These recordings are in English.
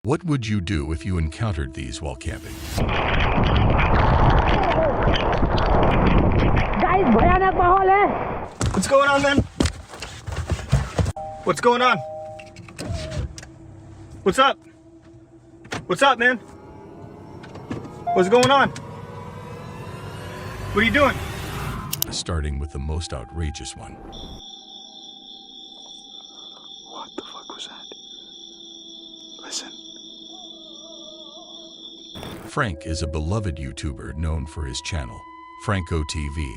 What would you do if you encountered these while camping? Guys, भयानक माहौल है. What's going on, man? What's going on? What's up? What's up, man? What's going on? What are you doing? Starting with the most outrageous one. What the fuck was that? Listen. Frank is a beloved YouTuber known for his channel, Franco TV,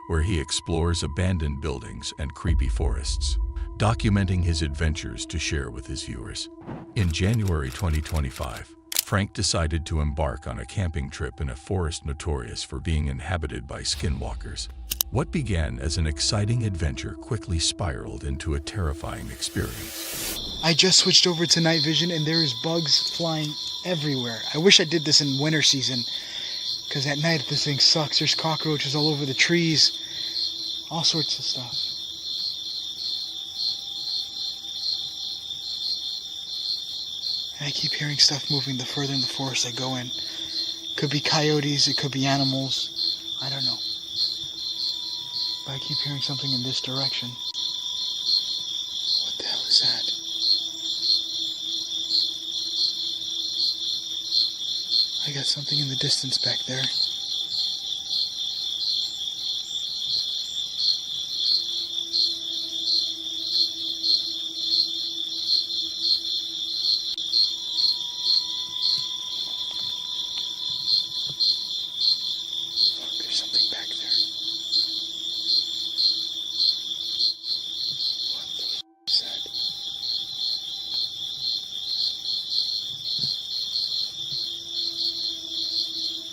where he explores abandoned buildings and creepy forests, documenting his adventures to share with his viewers. In January 2025, Frank decided to embark on a camping trip in a forest notorious for being inhabited by skinwalkers. What began as an exciting adventure quickly spiraled into a terrifying experience. I just switched over to night vision and there is bugs flying everywhere. I wish I did this in winter season, because at night this thing sucks. There's cockroaches all over the trees, all sorts of stuff. And I keep hearing stuff moving the further in the forest I go in. Could be coyotes, it could be animals, I don't know. But I keep hearing something in this direction. What the hell is that? I got something in the distance back there. There's something back there. What the f*** is that?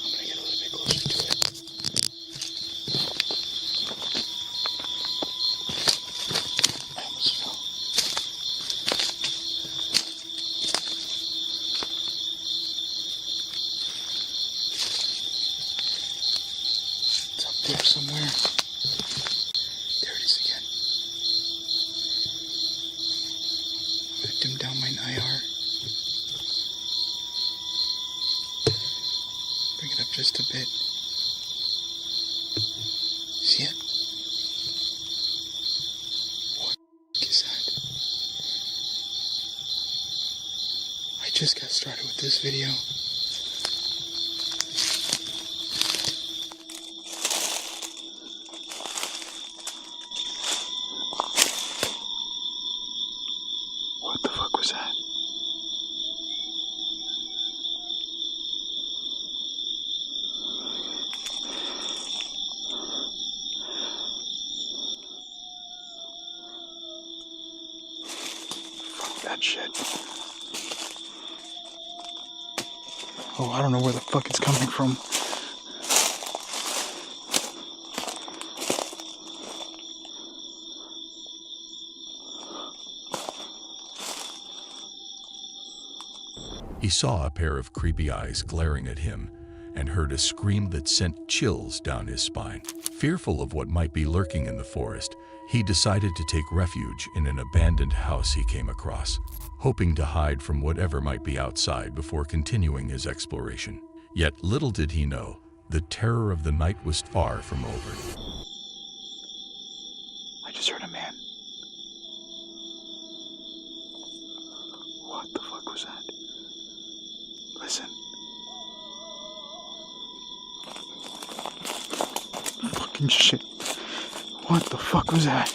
I'm gonna get a little bit closer to it. I almost fell. It's up there somewhere. There it is again. I'm gonna dim down my IR. Bring it up just a bit. See it? What is that? I just got started with this video. What the fuck was that? Fuck that shit. Oh, I don't know where the fuck it's coming from. He saw a pair of creepy eyes glaring at him and heard a scream that sent chills down his spine. Fearful of what might be lurking in the forest, he decided to take refuge in an abandoned house he came across, hoping to hide from whatever might be outside before continuing his exploration. Yet little did he know, the terror of the night was far from over. I just heard a man. What the fuck was that? Listen. Fucking shit. What the fuck was that?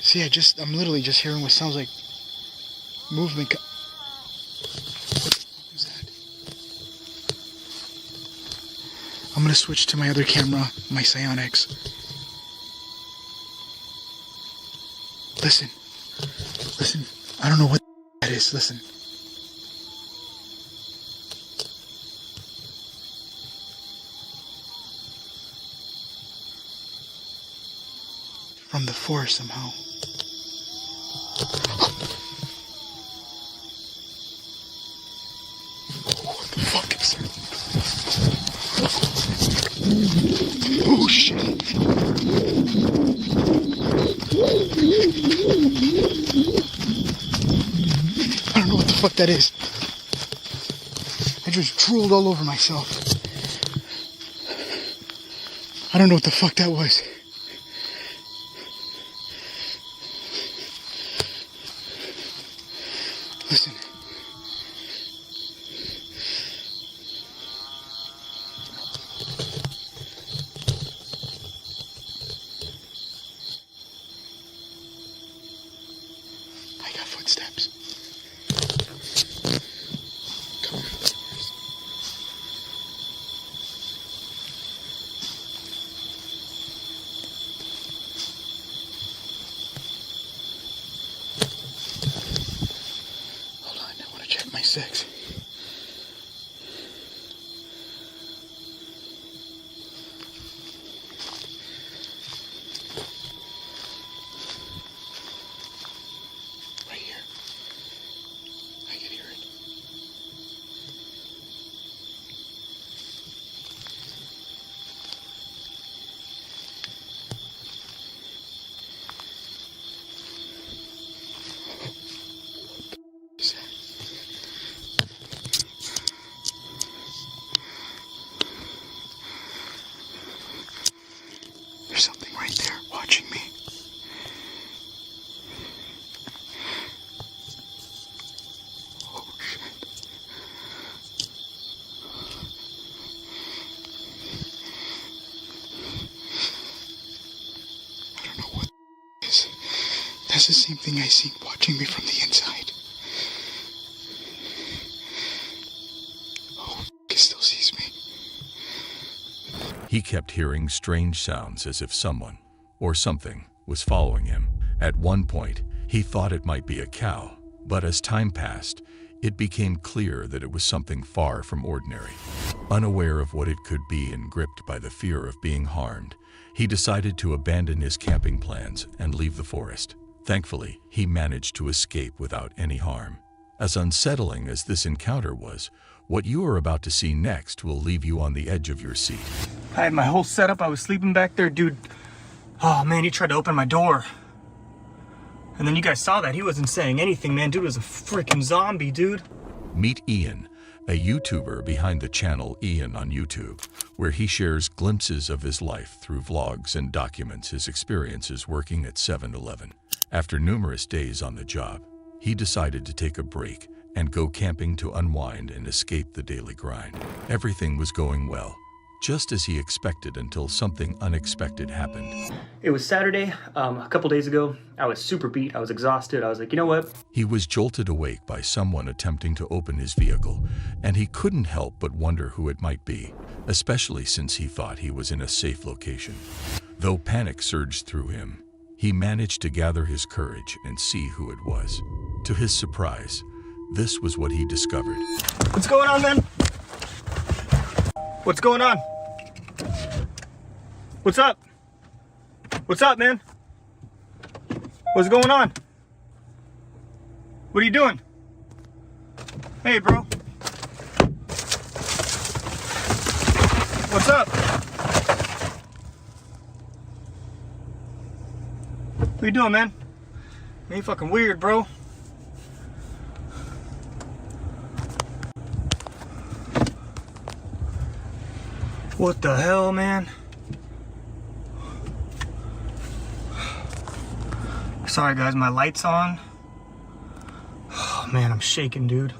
See, I'm literally just hearing what sounds like movement. What the fuck was that? I'm gonna switch to my other camera, my Psionics. Listen. Listen. I don't know what that is. Listen. from the forest somehow. What the fuck is that? Oh shit. I don't know what the fuck that is. I just drooled all over myself. I don't know what the fuck that was. Listen. I got footsteps. Come on. Hold on, I want to check my sex. Right here. I can hear it. What is that? There's something right there watching me. Oh shit. I don't know what it is. That's the same thing I see watching me from the inside. Oh, it still sees me. He kept hearing strange sounds as if someone or something was following him. At one point, he thought it might be a cow, but as time passed, it became clear that it was something far from ordinary. Unaware of what it could be and gripped by the fear of being harmed, he decided to abandon his camping plans and leave the forest. Thankfully, he managed to escape without any harm. As unsettling as this encounter was, what you are about to see next will leave you on the edge of your seat. I had my whole setup. I was sleeping back there, dude. Oh man, he tried to open my door. And then you guys saw that. He wasn't saying anything, man. Dude was a freaking zombie, dude. Meet Ian, a YouTuber behind the channel Ian on YouTube, where he shares glimpses of his life through vlogs and documents his experiences working at 7-Eleven. After numerous days on the job, he decided to take a break and go camping to unwind and escape the daily grind. Everything was going well, just as he expected until something unexpected happened. It was Saturday, a couple days ago. I was super beat. I was exhausted. I was like, you know what? He was jolted awake by someone attempting to open his vehicle, and he couldn't help but wonder who it might be, especially since he thought he was in a safe location. Though panic surged through him, he managed to gather his courage and see who it was. To his surprise, this was what he discovered. What's going on, man? What's going on? What's up? What's up, man? What's going on? What are you doing? Hey, bro. What's up? What are you doing, man? You ain't fucking weird, bro. What the hell, man? Sorry guys, my light's on. Oh man, I'm shaking, dude.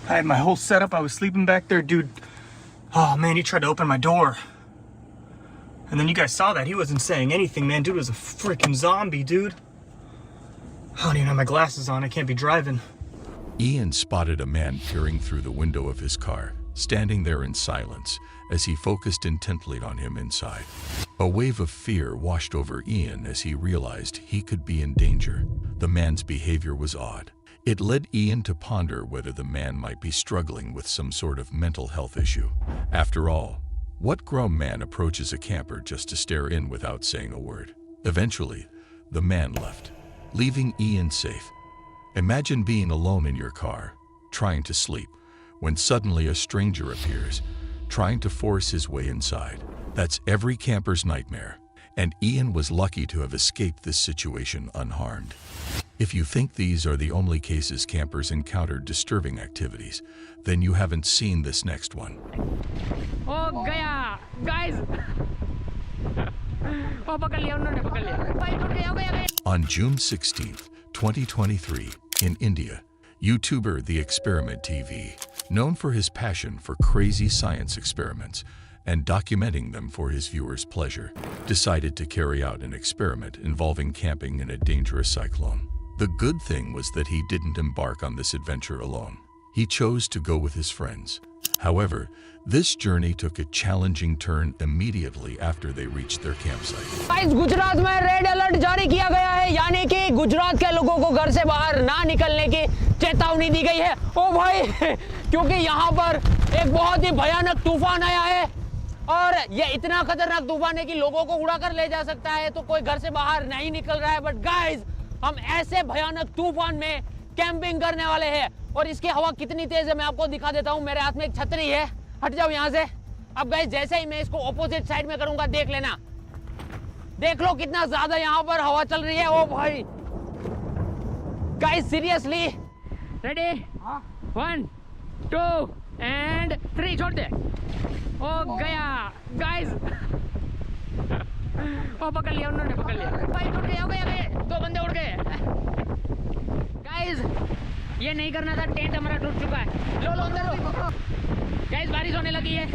I had my whole setup. I was sleeping back there, dude. Oh man, he tried to open my door. And then you guys saw that. He wasn't saying anything, man. Dude was a freaking zombie, dude. I don't even have my glasses on. I can't be driving. Ian spotted a man peering through the window of his car, standing there in silence as he focused intently on him inside. A wave of fear washed over Ian as he realized he could be in danger. The man's behavior was odd. It led Ian to ponder whether the man might be struggling with some sort of mental health issue. After all, what grown man approaches a camper just to stare in without saying a word? Eventually, the man left, leaving Ian safe. Imagine being alone in your car, trying to sleep, when suddenly a stranger appears, trying to force his way inside. That's every camper's nightmare, and Ian was lucky to have escaped this situation unharmed. If you think these are the only cases campers encountered disturbing activities, then you haven't seen this next one. Oh gaya guys. Oh पकड़ लिया उन्होंने पकड़ लिया भाई टूट गया हो गया. On June 16th, 2023, in India, YouTuber The Experiment TV, known for his passion for crazy science experiments and documenting them for his viewers' pleasure, decided to carry out an experiment involving camping in a dangerous cyclone. The good thing was that he didn't embark on this adventure alone. He chose to go with his friends. However, this journey took a challenging turn immediately after they reached their campsite. Guys Gujarat में red alert जारी किया गया है, यानी कि गुजरात के लोगों को घर से बाहर ना निकलने की चेतावनी दी गई है। ओ भाई, क्योंकि यहाँ पर एक बहुत ही भयानक तूफान आया है और ये इतना खतरनाक तूफान है कि लोगों को उड़ा कर ले जा सकता है, तो कोई घर से बाहर नहीं निकल रहा है। बट गाइस, हम ऐसे भयानक तूफान में कैंपिंग करने वाले हैं और इसकी हवा कितनी तेज है मैं आपको दिखा देता हूँ। मेरे हाथ में एक छतरी है, हट जाओ यहाँ से। अब गाइस, जैसे ही मैं इसको ऑपोजिट साइड में करूंगा, देख लेना, देख लो कितना ज्यादा यहाँ पर हवा चल रही है। ओ भाई गाइस, सीरियसली, रेडी, 1 2 एंड 3, छोड़ दे। ओ गया गाइस, ओ पकड़ लिया उन्होंने, पकड़ लिया भाई, टूट गया हो गया, 2 बंदे उड़ गए। गाइस, ये नहीं करना था, टेंट हमारा टूट चुका है। लो अंदर लो। गाइस, बारिश होने लगी है,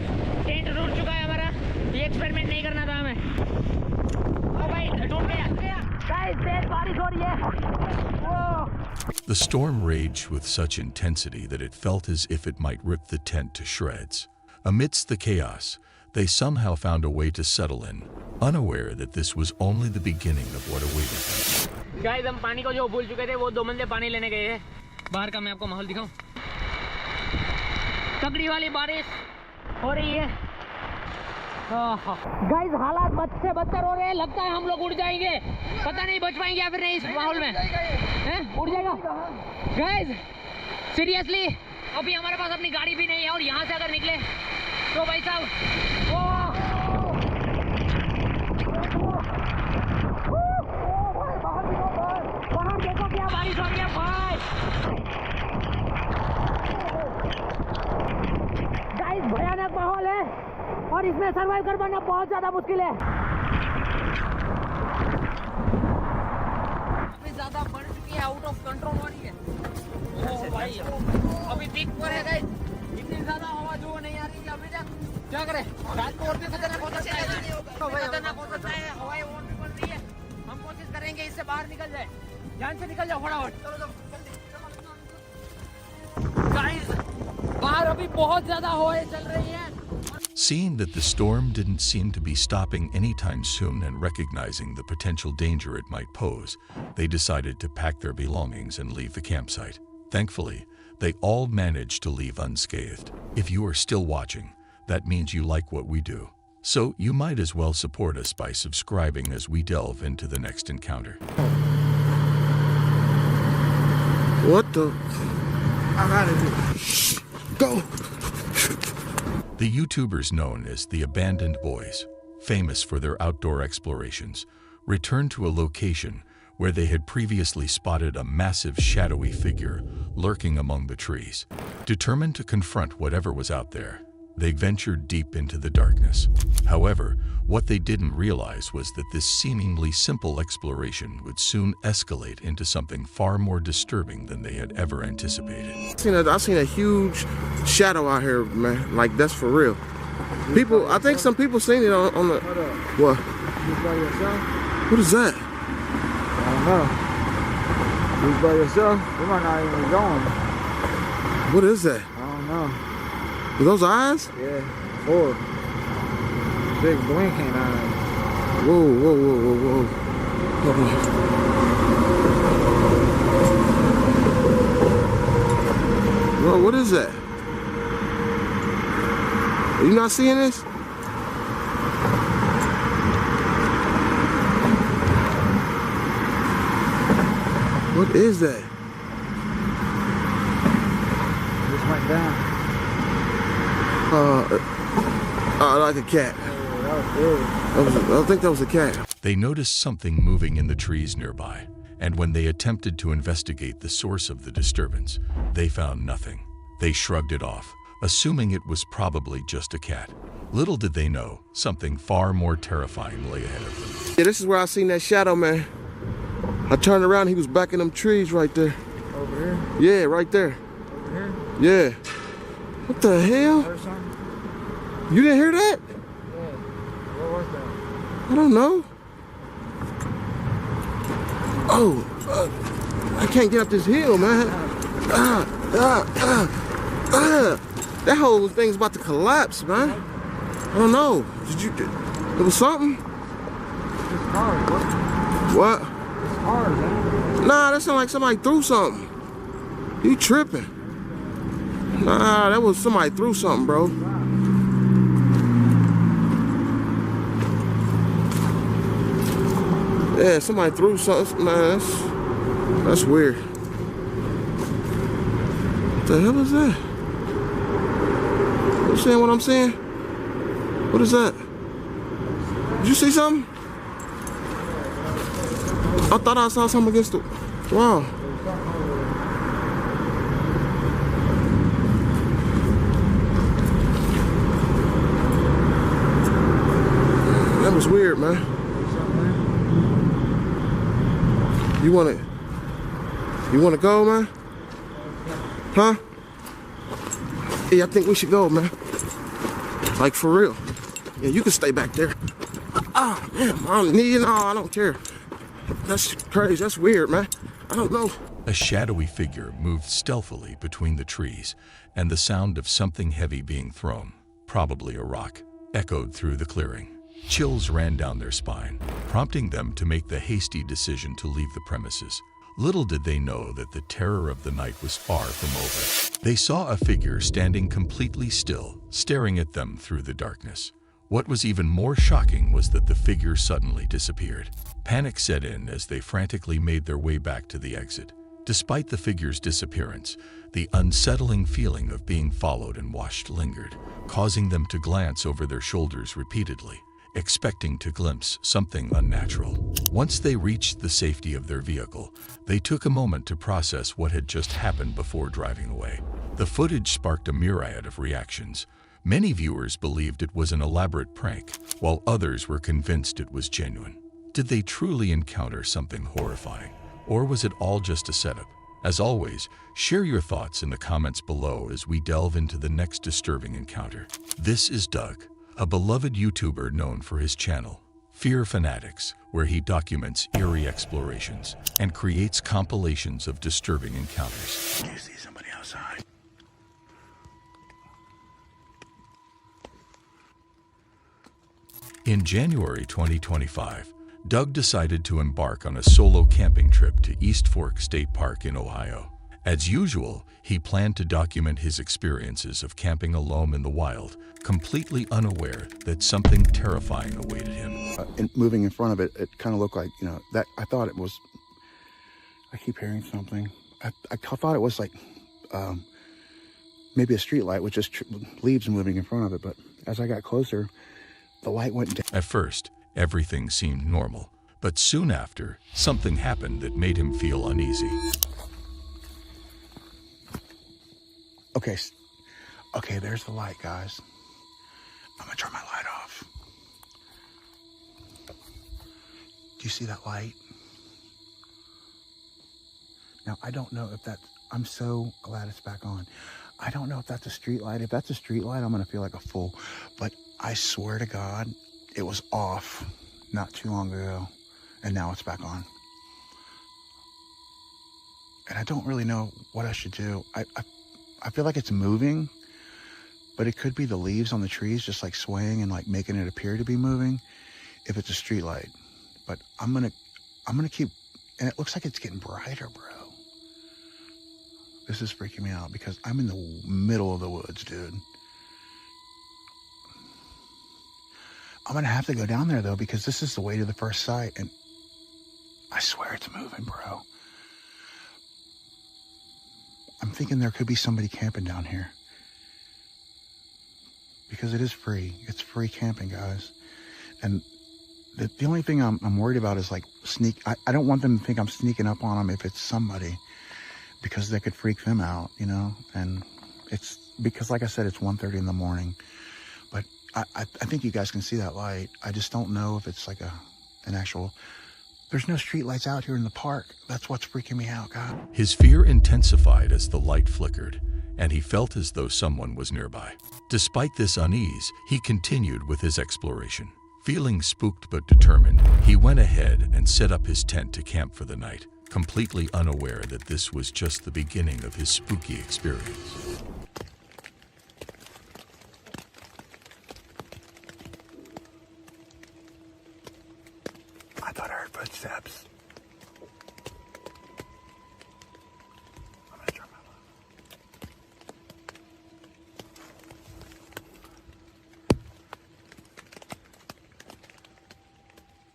टेंट टूट चुका है हमारा। ये एक्सपेरिमेंट नहीं करना था हमें। ओ भाई, टूट गया। गाइस, तेज बारिश हो रही है। The storm raged with such intensity that it felt as if it might rip the tent to shreds. Amidst the chaos, they somehow found a way to settle in, unaware that this was only the beginning of what awaited them. Guys, हम पानी को जो भूल चुके थे, वो 2 बंदे पानी लेने गए हैं। बाहर का मैं आपको माहौल दिखाऊं, तगड़ी वाली बारिश हो रही है। गाइस, हालात बद से बदतर हो रहे हैं, लगता है हम लोग उड़ जाएंगे, पता नहीं बच पाएंगे या फिर नहीं इस माहौल में। हैं? उड़ जाएगा गाइस, सीरियसली, अभी हमारे पास अपनी गाड़ी भी नहीं है और यहाँ से अगर निकले तो भाई साहब, बाहर देखो क्या बारिश हो रही है भाई। गाइस, भयानक माहौल है और इसमें सरवाइव कर पाना बहुत ज्यादा मुश्किल है। अभी ज्यादा बढ़ चुकी है, आउट ऑफ कंट्रोल हो रही है। ओ भाई, अभी पीक पर है गाइस, इतनी ज्यादा हवा जो नहीं आ रही है अभी तक। क्या करें, रात को और भी खतरनाक हो सकता है, खतरनाक हो सकता है, हवाएं और भी बढ़ रही है। हम कोशिश करेंगे इससे बाहर निकल जाए, ध्यान से निकल जाओ फटाफट। गाइस, बाहर अभी बहुत ज्यादा हवाएं चल रही है। Seeing that the storm didn't seem to be stopping anytime soon and recognizing the potential danger it might pose, they decided to pack their belongings and leave the campsite. Thankfully, they all managed to leave unscathed. If you are still watching, that means you like what we do. So you might as well support us by subscribing as we delve into the next encounter. What the? I'm out of here. Go! The YouTubers known as the Abandoned Boys, famous for their outdoor explorations, returned to a location where they had previously spotted a massive shadowy figure lurking among the trees. Determined to confront whatever was out there, they ventured deep into the darkness. However, what they didn't realize was that this seemingly simple exploration would soon escalate into something far more disturbing than they had ever anticipated. I seen a huge shadow out here, man. Like, that's for real. People, I think some people seen it on the. What? You by yourself? What is that? I don't know. You by yourself? You might not even be going. What is that? I don't know. Are those eyes? Yeah, 4. Big blinking eyes. Whoa, whoa, whoa, whoa, whoa. Bro, what is that? Are you not seeing this? What is that? Just went down. Like a cat. Oh, that was big. I think that was a cat. They noticed something moving in the trees nearby, and when they attempted to investigate the source of the disturbance, they found nothing. They shrugged it off, assuming it was probably just a cat. Little did they know, something far more terrifying lay ahead of them. Yeah, this is where I seen that shadow, man. I turned around, he was back in them trees right there. Over here? Yeah, right there. Over here? Yeah. What the hell? Heard something? You didn't hear that? Yeah. What was that? I don't know. Oh, I can't get up this hill, man. That whole thing's about to collapse, man. I don't know. It was something? It's hard. What? It's hard, man. Nah, that sounded like somebody threw something. You tripping. Nah, that was somebody threw something, bro. Yeah, somebody threw something. Man, that's weird. What the hell is that? You saying what I'm saying? What is that? Did you see something? I thought I saw something against the wall. That was weird, man. You wanna go, man? Huh? Yeah, I think we should go, man. Like, for real. Yeah, you can stay back there. Ah, man, I don't care. That's crazy, that's weird, man. I don't know. A shadowy figure moved stealthily between the trees, and the sound of something heavy being thrown, probably a rock, echoed through the clearing. Chills ran down their spine, prompting them to make the hasty decision to leave the premises. Little did they know that the terror of the night was far from over. They saw a figure standing completely still, staring at them through the darkness. What was even more shocking was that the figure suddenly disappeared. Panic set in as they frantically made their way back to the exit. Despite the figure's disappearance, the unsettling feeling of being followed and watched lingered, causing them to glance over their shoulders repeatedly, expecting to glimpse something unnatural. Once they reached the safety of their vehicle, they took a moment to process what had just happened before driving away. The footage sparked a myriad of reactions. Many viewers believed it was an elaborate prank, while others were convinced it was genuine. Did they truly encounter something horrifying, or was it all just a setup? As always, share your thoughts in the comments below as we delve into the next disturbing encounter. This is Doug, a beloved YouTuber known for his channel, Fear Fanatics, where he documents eerie explorations and creates compilations of disturbing encounters. Do you see somebody outside? In January 2025, Doug decided to embark on a solo camping trip to East Fork State Park in Ohio. As usual, he planned to document his experiences of camping alone in the wild, completely unaware that something terrifying awaited him. And moving in front of it, it kind of looked like, that I thought it was, I keep hearing something. I thought it was like maybe a street light with just leaves moving in front of it. But as I got closer, the light went down. At first, everything seemed normal, but soon after, something happened that made him feel uneasy. Okay, there's the light, guys. I'm gonna turn my light off. Do you see that light? Now, I don't know if that's, I'm so glad it's back on. I don't know if that's a street light. If that's a street light, I'm gonna feel like a fool. But I swear to God, it was off not too long ago, and now it's back on. And I don't really know what I should do. I feel like it's moving, but it could be the leaves on the trees just like swaying and like making it appear to be moving if it's a street light. But I'm gonna keep, and it looks like it's getting brighter, bro. This is freaking me out because I'm in the middle of the woods, dude. I'm gonna have to go down there though because this is the way to the first sight, and I swear it's moving, bro. I'm thinking there could be somebody camping down here. Because it is free. It's free camping, guys. And the only thing I'm worried about is like I don't want them to think I'm sneaking up on them if it's somebody, because that could freak them out, you know. And it's because, like I said, it's 1:30 in the morning. But I think you guys can see that light. I just don't know if it's like an actual. There's no street lights out here in the park. That's what's freaking me out, God. His fear intensified as the light flickered, and he felt as though someone was nearby. Despite this unease, he continued with his exploration. Feeling spooked but determined, he went ahead and set up his tent to camp for the night, completely unaware that this was just the beginning of his spooky experience. I thought I heard footsteps. I'm gonna turn my light.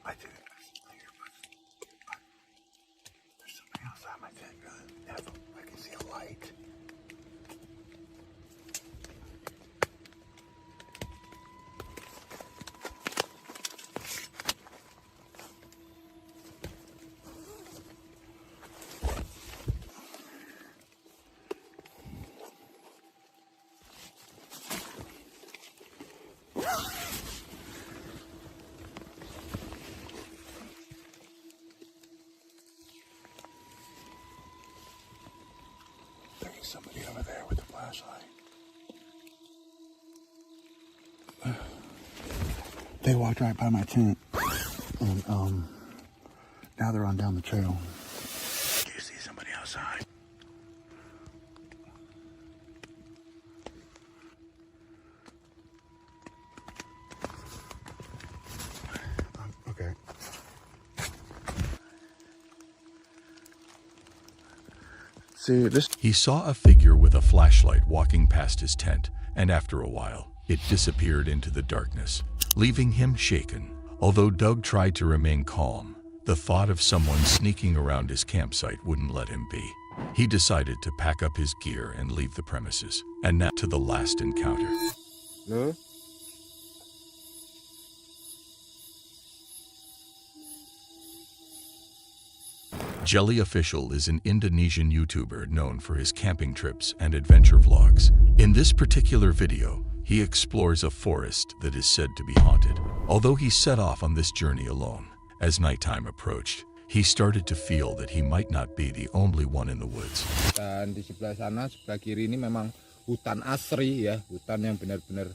I do. I hear footsteps. There's somebody outside my tent, guys. I can see a light. There's somebody over there with a flashlight. They walked right by my tent, and now they're on down the trail. Do you see somebody outside? Okay. See, He saw a figure with a flashlight walking past his tent, and after a while, it disappeared into the darkness, leaving him shaken. Although Doug tried to remain calm, the thought of someone sneaking around his campsite wouldn't let him be. He decided to pack up his gear and leave the premises. And now to the last encounter. No? Jelly Official is an Indonesian YouTuber known for his camping trips and adventure vlogs. In this particular video, he explores a forest that is said to be haunted. Although he set off on this journey alone, as nighttime approached, he started to feel that he might not be the only one in the woods. Dan di sebelah sana, sebelah kiri ini memang hutan asri ya, hutan yang benar-benar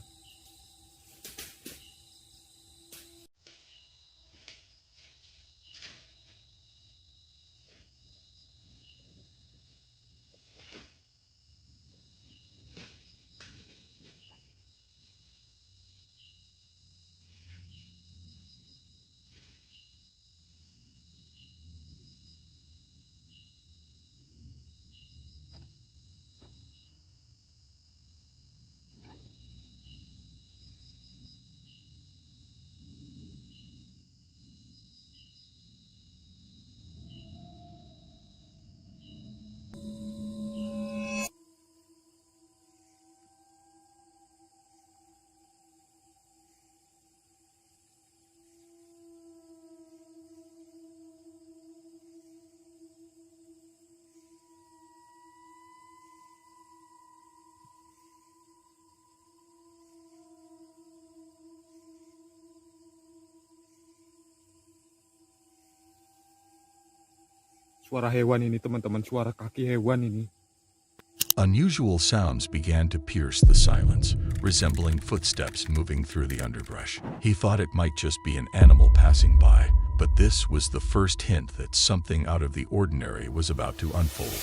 suara hewan ini, teman-teman, suara kaki hewan ini. Unusual sounds began to pierce the silence, resembling footsteps moving through the underbrush. He thought it might just be an animal passing by, but this was the first hint that something out of the ordinary was about to unfold.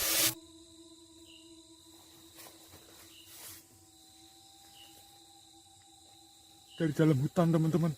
Dari dalam hutan, teman-teman.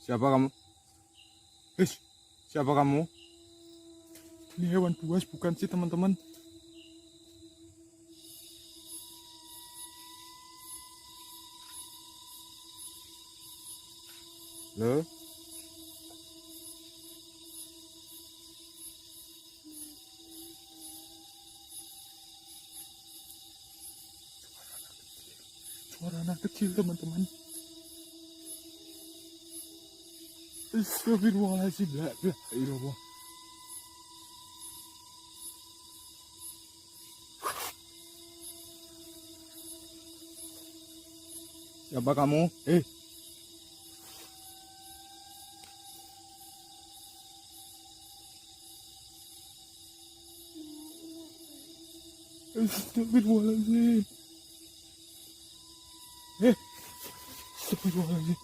Siapa kamu? Siapa kamu? Ini hewan buas bukan sih teman-teman? Halo? Suara anak kecil teman-teman. Astagfirullahaladzim, la ilaha illallah. Siapa kamu? Astagfirullahaladzim. Astagfirullahaladzim.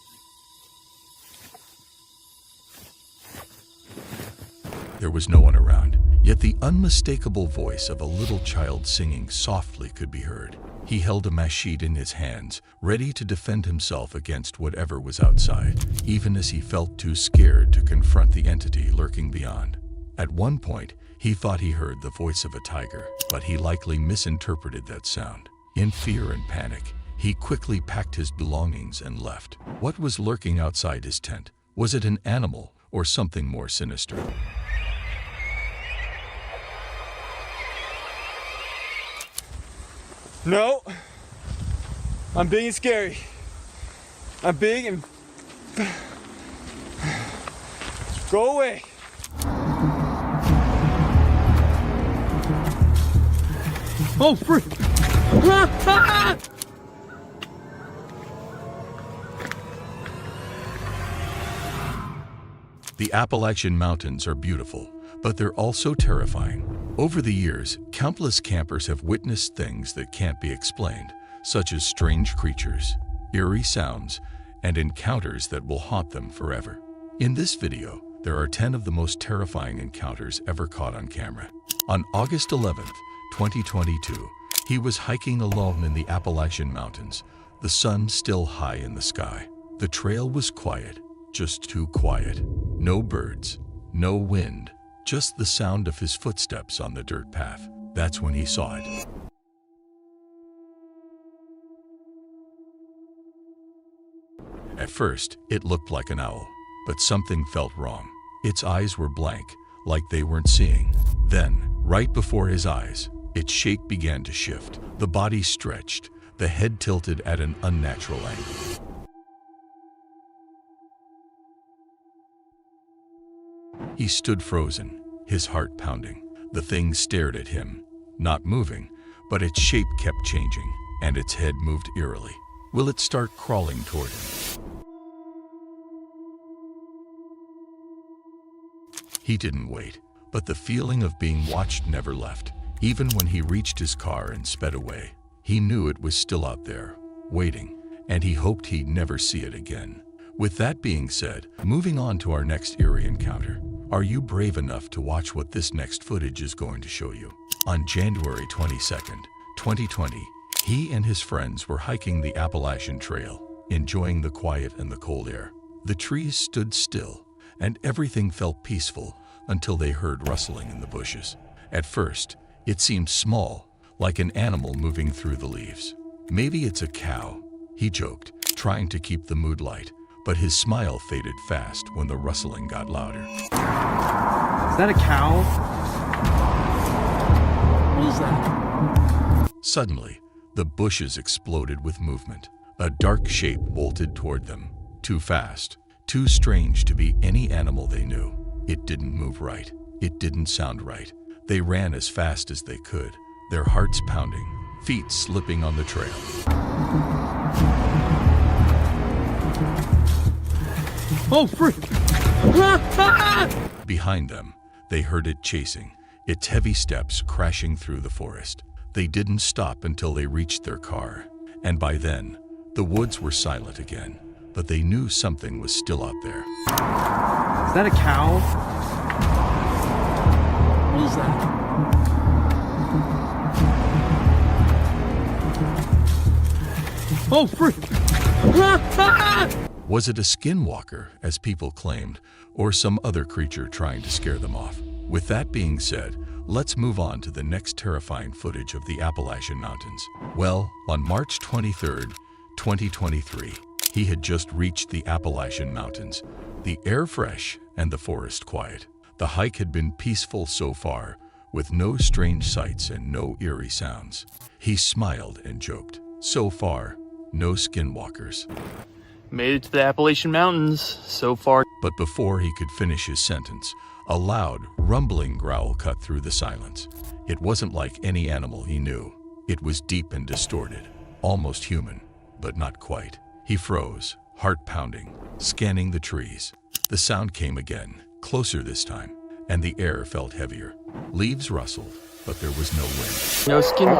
There was no one around, yet the unmistakable voice of a little child singing softly could be heard. He held a machete in his hands, ready to defend himself against whatever was outside, even as he felt too scared to confront the entity lurking beyond. At one point, he thought he heard the voice of a tiger, but he likely misinterpreted that sound. In fear and panic, he quickly packed his belongings and left. What was lurking outside his tent? Was it an animal or something more sinister? No, I'm big and scary. I'm big and go away. Oh, freak! The Appalachian Mountains are beautiful, but they're also terrifying. Over the years, countless campers have witnessed things that can't be explained, such as strange creatures, eerie sounds, and encounters that will haunt them forever. In this video, there are 10 of the most terrifying encounters ever caught on camera. On August 11th, 2022, he was hiking alone in the Appalachian Mountains, the sun still high in the sky. The trail was quiet, just too quiet. No birds, no wind, just the sound of his footsteps on the dirt path. That's when he saw it. At first, it looked like an owl, but something felt wrong. Its eyes were blank, like they weren't seeing. Then, right before his eyes, its shape began to shift. The body stretched, the head tilted at an unnatural angle. He stood frozen, his heart pounding. The thing stared at him, not moving, but its shape kept changing, and its head moved eerily. Will it start crawling toward him? He didn't wait, but the feeling of being watched never left. Even when he reached his car and sped away, he knew it was still out there, waiting, and he hoped he'd never see it again. With that being said, moving on to our next eerie encounter. Are you brave enough to watch what this next footage is going to show you? On January 22nd, 2020, he and his friends were hiking the Appalachian Trail, enjoying the quiet and the cold air. The trees stood still, and everything felt peaceful until they heard rustling in the bushes. At first, it seemed small, like an animal moving through the leaves. Maybe it's a cow, he joked, trying to keep the mood light, but his smile faded fast when the rustling got louder. Is that a cow? What is that? Suddenly, the bushes exploded with movement. A dark shape bolted toward them, too fast, too strange to be any animal they knew. It didn't move right. It didn't sound right. They ran as fast as they could, their hearts pounding, feet slipping on the trail. Oh, freak! Behind them, they heard it chasing, its heavy steps crashing through the forest. They didn't stop until they reached their car, and by then, the woods were silent again, but they knew something was still out there. Is that a cow? What is that? Oh, freak! Was it a skinwalker, as people claimed, or some other creature trying to scare them off? With that being said, let's move on to the next terrifying footage of the Appalachian Mountains. Well, on March 23rd, 2023, he had just reached the Appalachian Mountains, the air fresh and the forest quiet. The hike had been peaceful so far, with no strange sights and no eerie sounds. He smiled and joked. So far, no skinwalkers. Made it to the Appalachian Mountains so far. But before he could finish his sentence, a loud, rumbling growl cut through the silence. It wasn't like any animal he knew. It was deep and distorted, almost human, but not quite. He froze, heart pounding, scanning the trees. The sound came again, closer this time, and the air felt heavier. Leaves rustled, but there was no wind. No skin.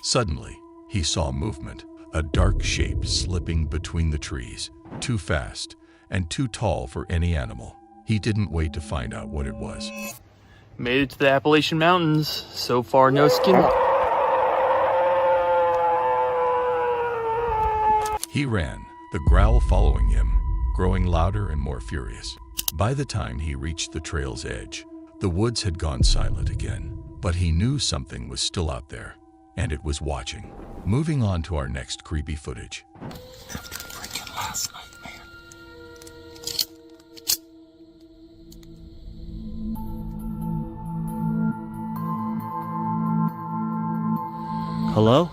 Suddenly, he saw movement, a dark shape slipping between the trees, too fast and too tall for any animal. He didn't wait to find out what it was. Made it to the Appalachian Mountains so far. No skin. He ran, the growl following him, growing louder and more furious. By the time he reached the trail's edge, the woods had gone silent again, but he knew something was still out there, and it was watching. Moving on to our next creepy footage. After freaking last night, man. Hello?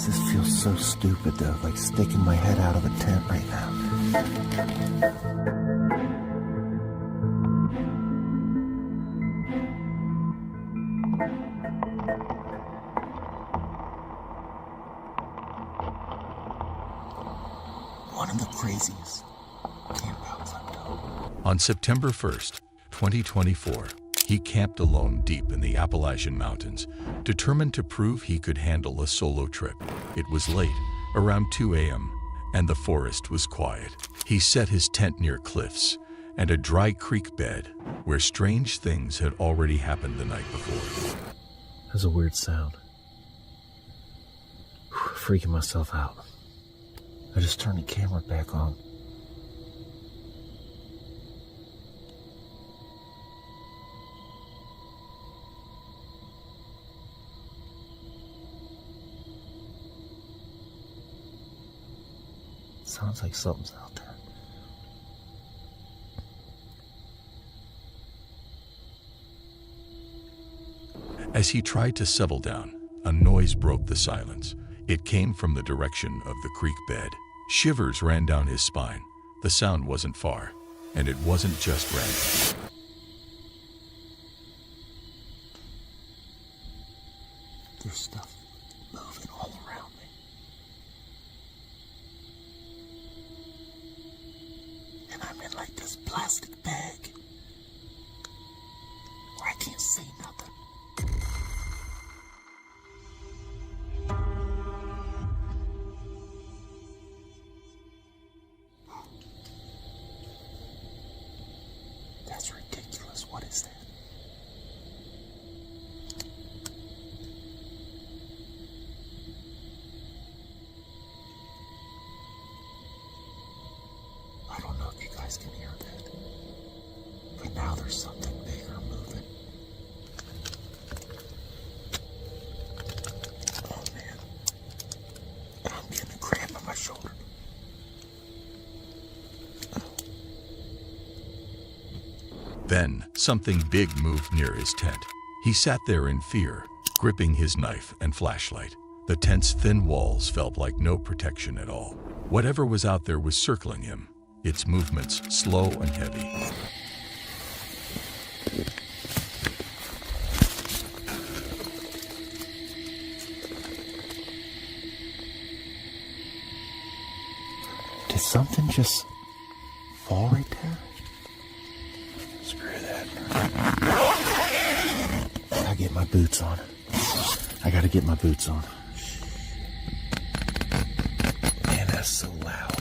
This feels so stupid though, like sticking my head out of a tent right now. One of the craziest campouts I've done. On September 1st, 2024, he camped alone deep in the Appalachian Mountains, determined to prove he could handle a solo trip. It was late, around 2 a.m., and the forest was quiet. He set his tent near cliffs and a dry creek bed where strange things had already happened the night before. That's a weird sound. Freaking myself out. I just turned the camera back on. Sounds like something's out there. As he tried to settle down, a noise broke the silence. It came from the direction of the creek bed. Shivers ran down his spine. The sound wasn't far, and it wasn't just random. There's stuff moving all around me. And I'm in like this plastic bag where I can't see nothing. That's ridiculous. What is that? I don't know if you guys can hear that, but now there's something bigger moving. Oh man, I'm getting a cramp in my shoulder. Then, something big moved near his tent. He sat there in fear, gripping his knife and flashlight. The tent's thin walls felt like no protection at all. Whatever was out there was circling him, its movements slow and heavy. Did something just fall right there? Screw that. I gotta get my boots on. I gotta get my boots on. Man, that's so loud.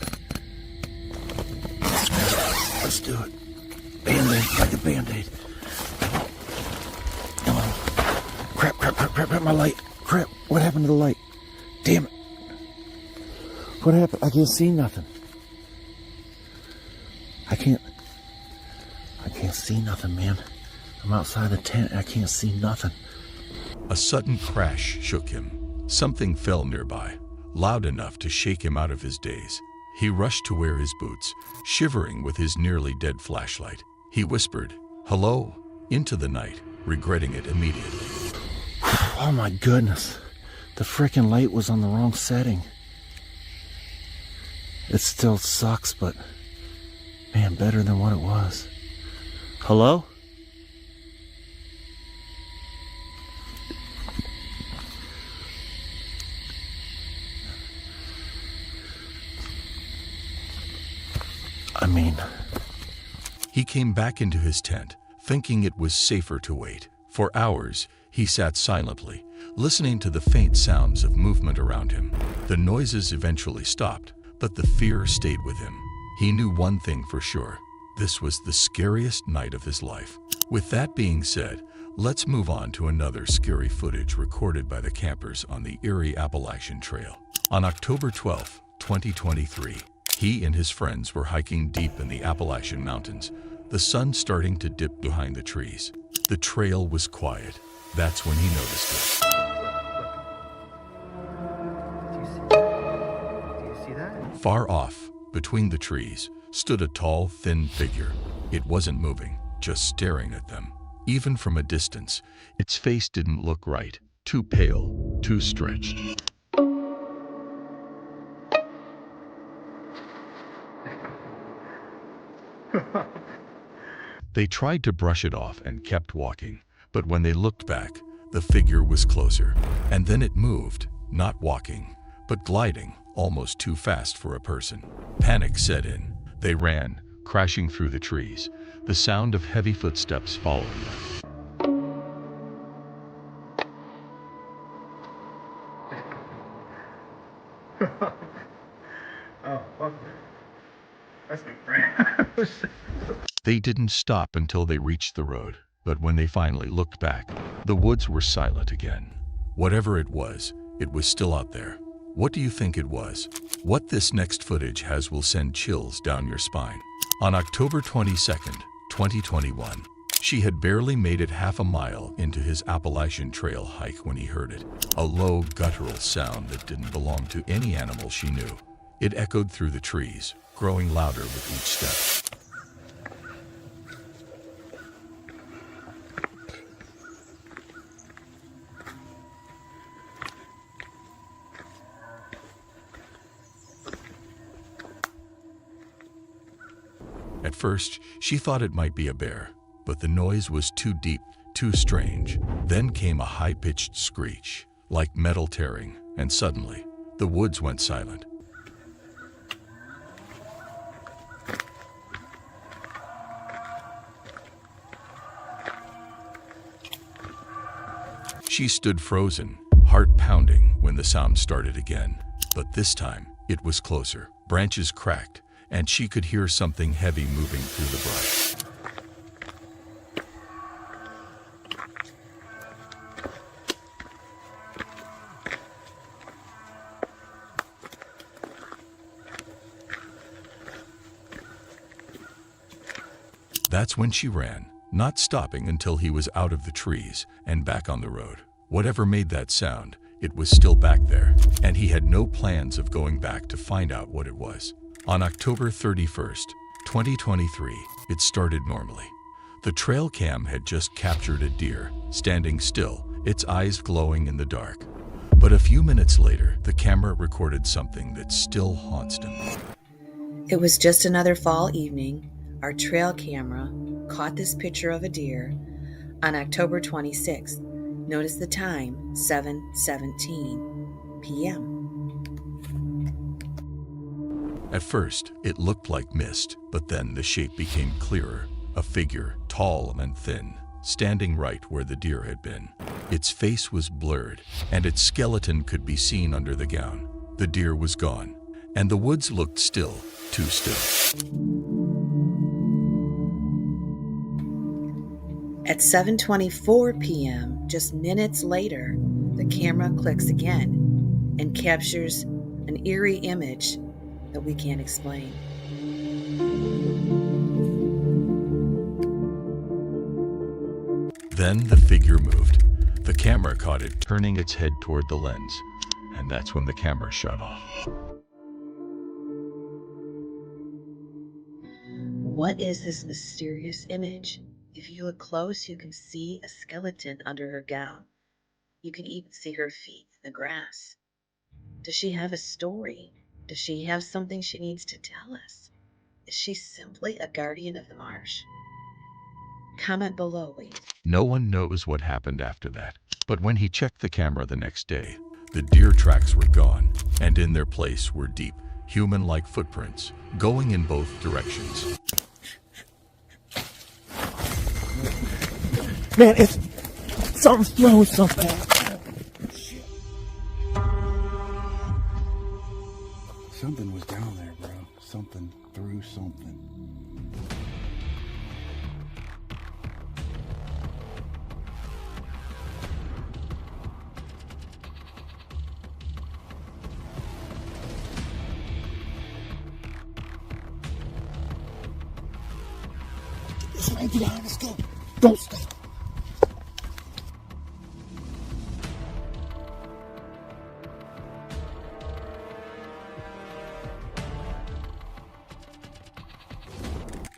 Let's do it. Band-aid, like a band-aid. Come on. Crap, my light. Crap, what happened to the light? Damn it. What happened? I can't see nothing. I can't see nothing, man. I'm outside the tent and I can't see nothing. A sudden crash shook him. Something fell nearby, loud enough to shake him out of his daze. He rushed to wear his boots, shivering with his nearly dead flashlight. He whispered, "Hello," into the night, regretting it immediately. Oh my goodness. The frickin' light was on the wrong setting. It still sucks, but man, better than what it was. Hello? He came back into his tent, thinking it was safer to wait. For hours, he sat silently, listening to the faint sounds of movement around him. The noises eventually stopped, but the fear stayed with him. He knew one thing for sure. This was the scariest night of his life. With that being said, let's move on to another scary footage recorded by the campers on the Eerie Appalachian Trail. On October 12, 2023, he and his friends were hiking deep in the Appalachian Mountains, the sun starting to dip behind the trees. The trail was quiet. That's when he noticed it. Do you see that? Far off, between the trees, stood a tall, thin figure. It wasn't moving, just staring at them. Even from a distance, its face didn't look right. Too pale, too stretched. They tried to brush it off and kept walking, but when they looked back, the figure was closer. And then it moved, not walking, but gliding, almost too fast for a person. Panic set in. They ran, crashing through the trees, the sound of heavy footsteps following them. Oh, fuck. That's gross. They didn't stop until they reached the road, but when they finally looked back, the woods were silent again. Whatever it was still out there. What do you think it was? What this next footage has will send chills down your spine. On October 22nd, 2021, she had barely made it half a mile into his Appalachian Trail hike when he heard it. A low, guttural sound that didn't belong to any animal she knew. It echoed through the trees, growing louder with each step. At first, she thought it might be a bear, but the noise was too deep, too strange. Then came a high-pitched screech, like metal tearing, and suddenly, the woods went silent. She stood frozen, heart pounding when the sound started again. But this time, it was closer. Branches cracked, and she could hear something heavy moving through the brush. That's when she ran, not stopping until he was out of the trees and back on the road. Whatever made that sound, it was still back there, and he had no plans of going back to find out what it was. On October 31st, 2023, it started normally. The trail cam had just captured a deer, standing still, its eyes glowing in the dark. But a few minutes later, the camera recorded something that still haunts him. It was just another fall evening. Our trail camera caught this picture of a deer on October 26th. Notice the time, 7:17 p.m. At first, it looked like mist, but then the shape became clearer. A figure, tall and thin, standing right where the deer had been. Its face was blurred, and its skeleton could be seen under the gown. The deer was gone, and the woods looked still, too still. At 7:24 p.m., just minutes later, the camera clicks again and captures an eerie image that we can't explain. Then the figure moved. The camera caught it turning its head toward the lens, and that's when the camera shut off. What is this mysterious image? If you look close, you can see a skeleton under her gown. You can even see her feet in the grass. Does she have a story? Does she have something she needs to tell us? Is she simply a guardian of the marsh? Comment below, please. No one knows what happened after that, but when he checked the camera the next day, the deer tracks were gone, and in their place were deep, human-like footprints, going in both directions. Man, it's something's throwing something. Something was down there, bro. Something threw something. This man, get out. Let's go. Don't stop.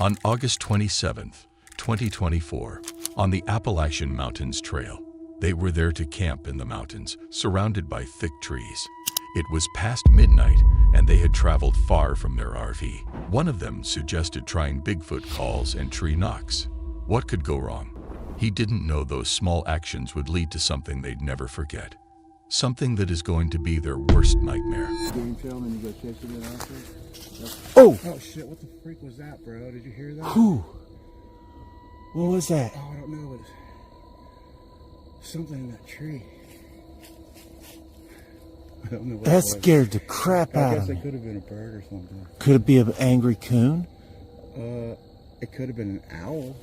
On August 27th, 2024, on the Appalachian Mountains Trail, they were there to camp in the mountains, surrounded by thick trees. It was past midnight, and they had traveled far from their RV. One of them suggested trying Bigfoot calls and tree knocks. What could go wrong? He didn't know those small actions would lead to something they'd never forget. Something that is going to be their worst nightmare. Oh! Oh shit, what the freak was that, bro? Did you hear that? Whew. What was that? Oh, I don't know. It's something in that tree. I don't know what That it was. scared the crap out I of guess me. it could have been a bird or something. Could it be an angry coon? It could have been an owl.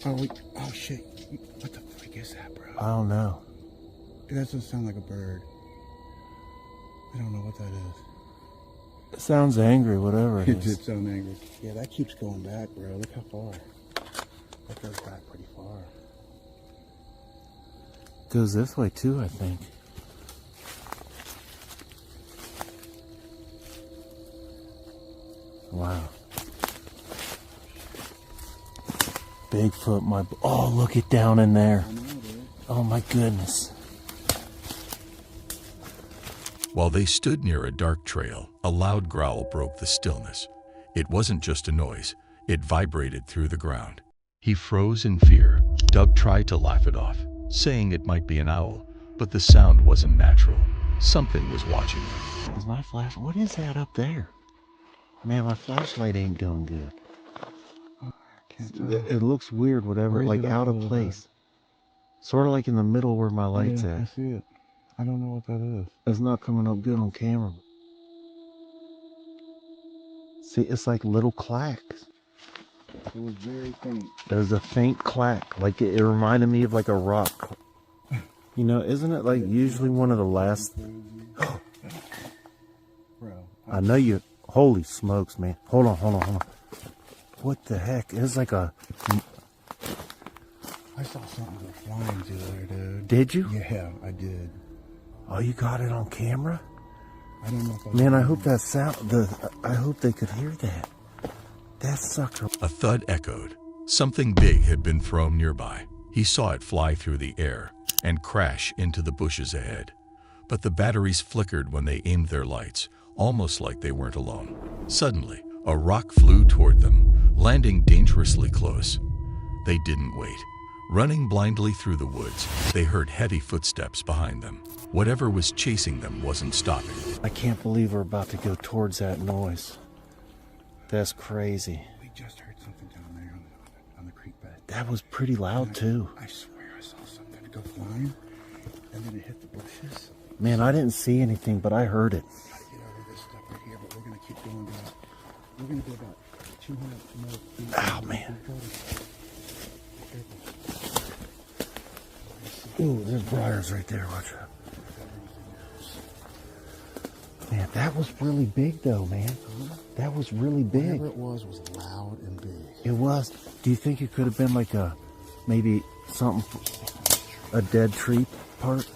Oh, oh shit. What the freak is that, bro? I don't know. That doesn't sound like a bird. I don't know what that is. It sounds angry, whatever it It is. did sound angry. Yeah, that keeps going back, bro. Look how far. That goes back pretty far. Goes this way too, I think. Wow. Bigfoot, my... Oh, look it down in there. Oh my goodness. While they stood near a dark trail, a loud growl broke the stillness. It wasn't just a noise, it vibrated through the ground. He froze in fear. Doug tried to laugh it off, saying it might be an owl, but the sound wasn't natural. Something was watching them. Is my flash... What is that up there? Man, my flashlight ain't doing good. It looks weird, whatever, like out of place. Sort of like in the middle where my light's Yeah, I at. see it. I don't know what that is. It's not coming up good on camera. See, it's like little clacks. It was very faint. There's a faint clack, like it reminded me of like a rock. You know, isn't it like usually one of the last... Bro. I know you... Holy smokes, man. Hold on. What the heck? It's like a... I saw something go flying through there, dude. Did you? Yeah, I did. Oh, you got it on camera? I don't know if I... Man, I hope that sound... I hope they could hear that. That sucker... A thud echoed. Something big had been thrown nearby. He saw it fly through the air and crash into the bushes ahead. But the batteries flickered when they aimed their lights, almost like they weren't alone. Suddenly, a rock flew toward them, landing dangerously close. They didn't wait. Running blindly through the woods, they heard heavy footsteps behind them. Whatever was chasing them wasn't stopping. I can't believe we're about to go towards that noise. That's crazy. We just heard something down there on the creek bed. That was pretty loud, too. I swear I saw something go flying, and then it hit the bushes. Man, I didn't see anything, but I heard it. We gotta get over this stuff right here, but we're gonna keep going back. We're gonna go about 200 more feet. Oh, man. Ooh, there's briars right there. Watch out. Man, that was really big though, man. That was really big. Whatever it was loud and big. It was. Do you think it could have been like maybe something, a dead tree part?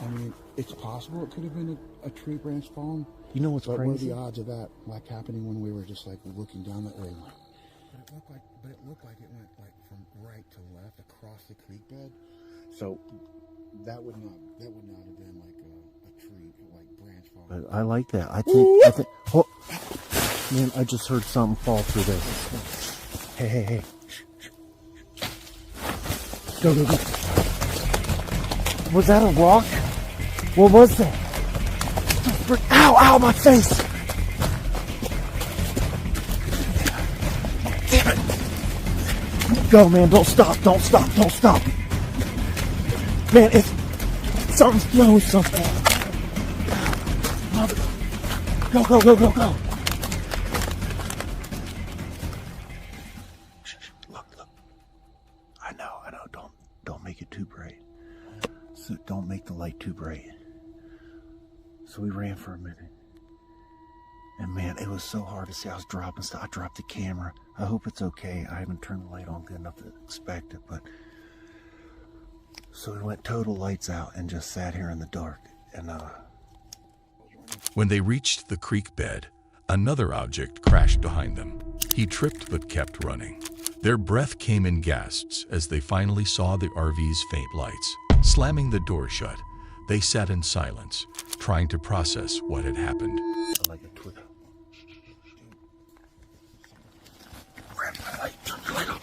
I mean, it's possible it could have been a tree branch falling. You know what's but crazy? What are the odds of that like happening when we were just like looking down that way? But it looked like it went like from right to left across the creek bed. So that would not have been like a tree like branch falling. But I like that. I think. Oh, man, I just heard something fall through this. Hey. Go. Was that a rock? What was that? Ow, my face! Damn it! Go, man, don't stop. Man, if something's throwing something. Go. Look. I know, don't make it too bright. So don't make the light too bright. So we ran for a minute. And man, it was so hard to see. I was dropping stuff. I dropped the camera. I hope it's okay. I haven't turned the light on good enough to expect it, but so we went total lights out and just sat here in the dark. And when they reached the creek bed, another object crashed behind them. He tripped but kept running. Their breath came in gasps as they finally saw the RV's faint lights. Slamming the door shut, they sat in silence, trying to process what had happened. like a Twitter. Grab my light, turn the light on.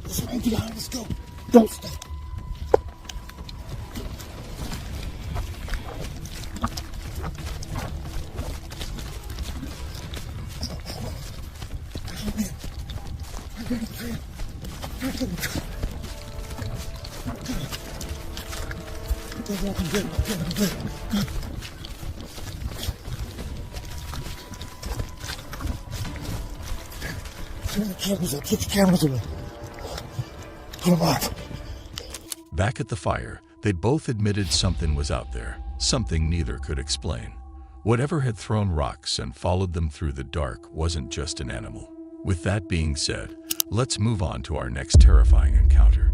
Let's make it out, let's go. Don't stop. Turn the cameras up, put the cameras away. Put them off. Back at the fire, they both admitted something was out there, something neither could explain. Whatever had thrown rocks and followed them through the dark wasn't just an animal. With that being said, let's move on to our next terrifying encounter.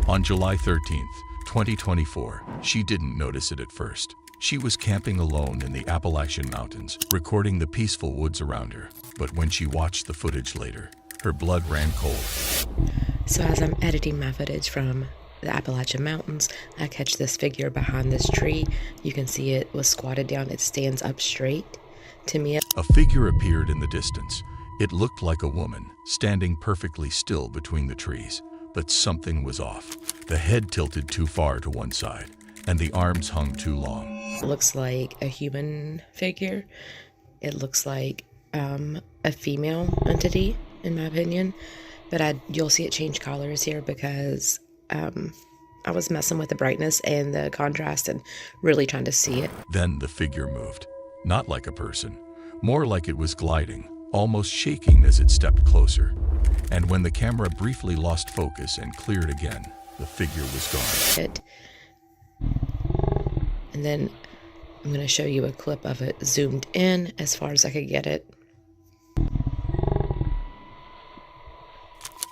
On July 13th, 2024, she didn't notice it at first. She was camping alone in the Appalachian Mountains, recording the peaceful woods around her. But when she watched the footage later, her blood ran cold. So as I'm editing my footage from the Appalachian Mountains, I catch this figure behind this tree. You can see it was squatted down. It stands up straight. To me, a figure appeared in the distance. It looked like a woman, standing perfectly still between the trees. But something was off. The head tilted too far to one side, and the arms hung too long. it looks like a human figure. It looks like a female entity, in my opinion. But you'll see it change colors here because I was messing with the brightness and the contrast and really trying to see it. Then the figure moved, not like a person, more like it was gliding, almost shaking as it stepped closer. And when the camera briefly lost focus and cleared again, the figure was gone. And then I'm going to show you a clip of it zoomed in as far as I could get it.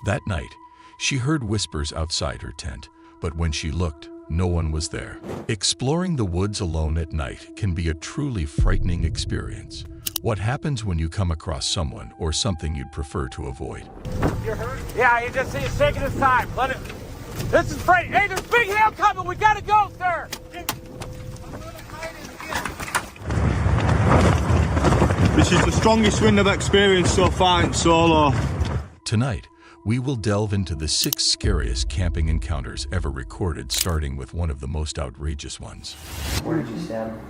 That night, she heard whispers outside her tent, but when she looked, no one was there. Exploring the woods alone at night can be a truly frightening experience. What happens when you come across someone or something you'd prefer to avoid? You hurt? Yeah, he's taking his time. Let it. This is Freddy. Hey, there's big hail coming. We gotta go, sir. This is the strongest wind I've experienced so far in solo. Tonight, we will delve into the 6 scariest camping encounters ever recorded, starting with one of the most outrageous ones. Where did you stab him?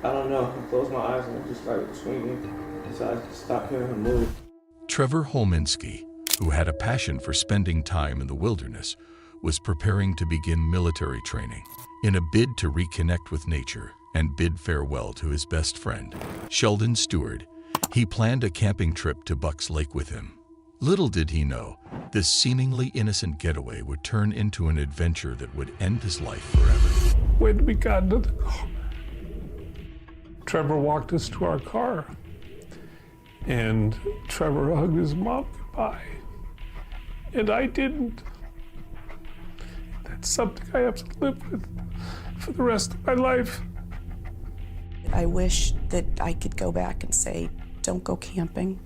I don't know. I closed my eyes and I just started swinging. So I stopped hearing him move. Trevor Holminski, who had a passion for spending time in the wilderness, was preparing to begin military training in a bid to reconnect with nature and bid farewell to his best friend. Sheldon Stewart He planned a camping trip to Bucks Lake with him. Little did he know, this seemingly innocent getaway would turn into an adventure that would end his life forever. When we got into the car, Trevor walked us to our car, and Trevor hugged his mom goodbye, and I didn't. That's something I have to live with for the rest of my life. I wish that I could go back and say, don't go camping.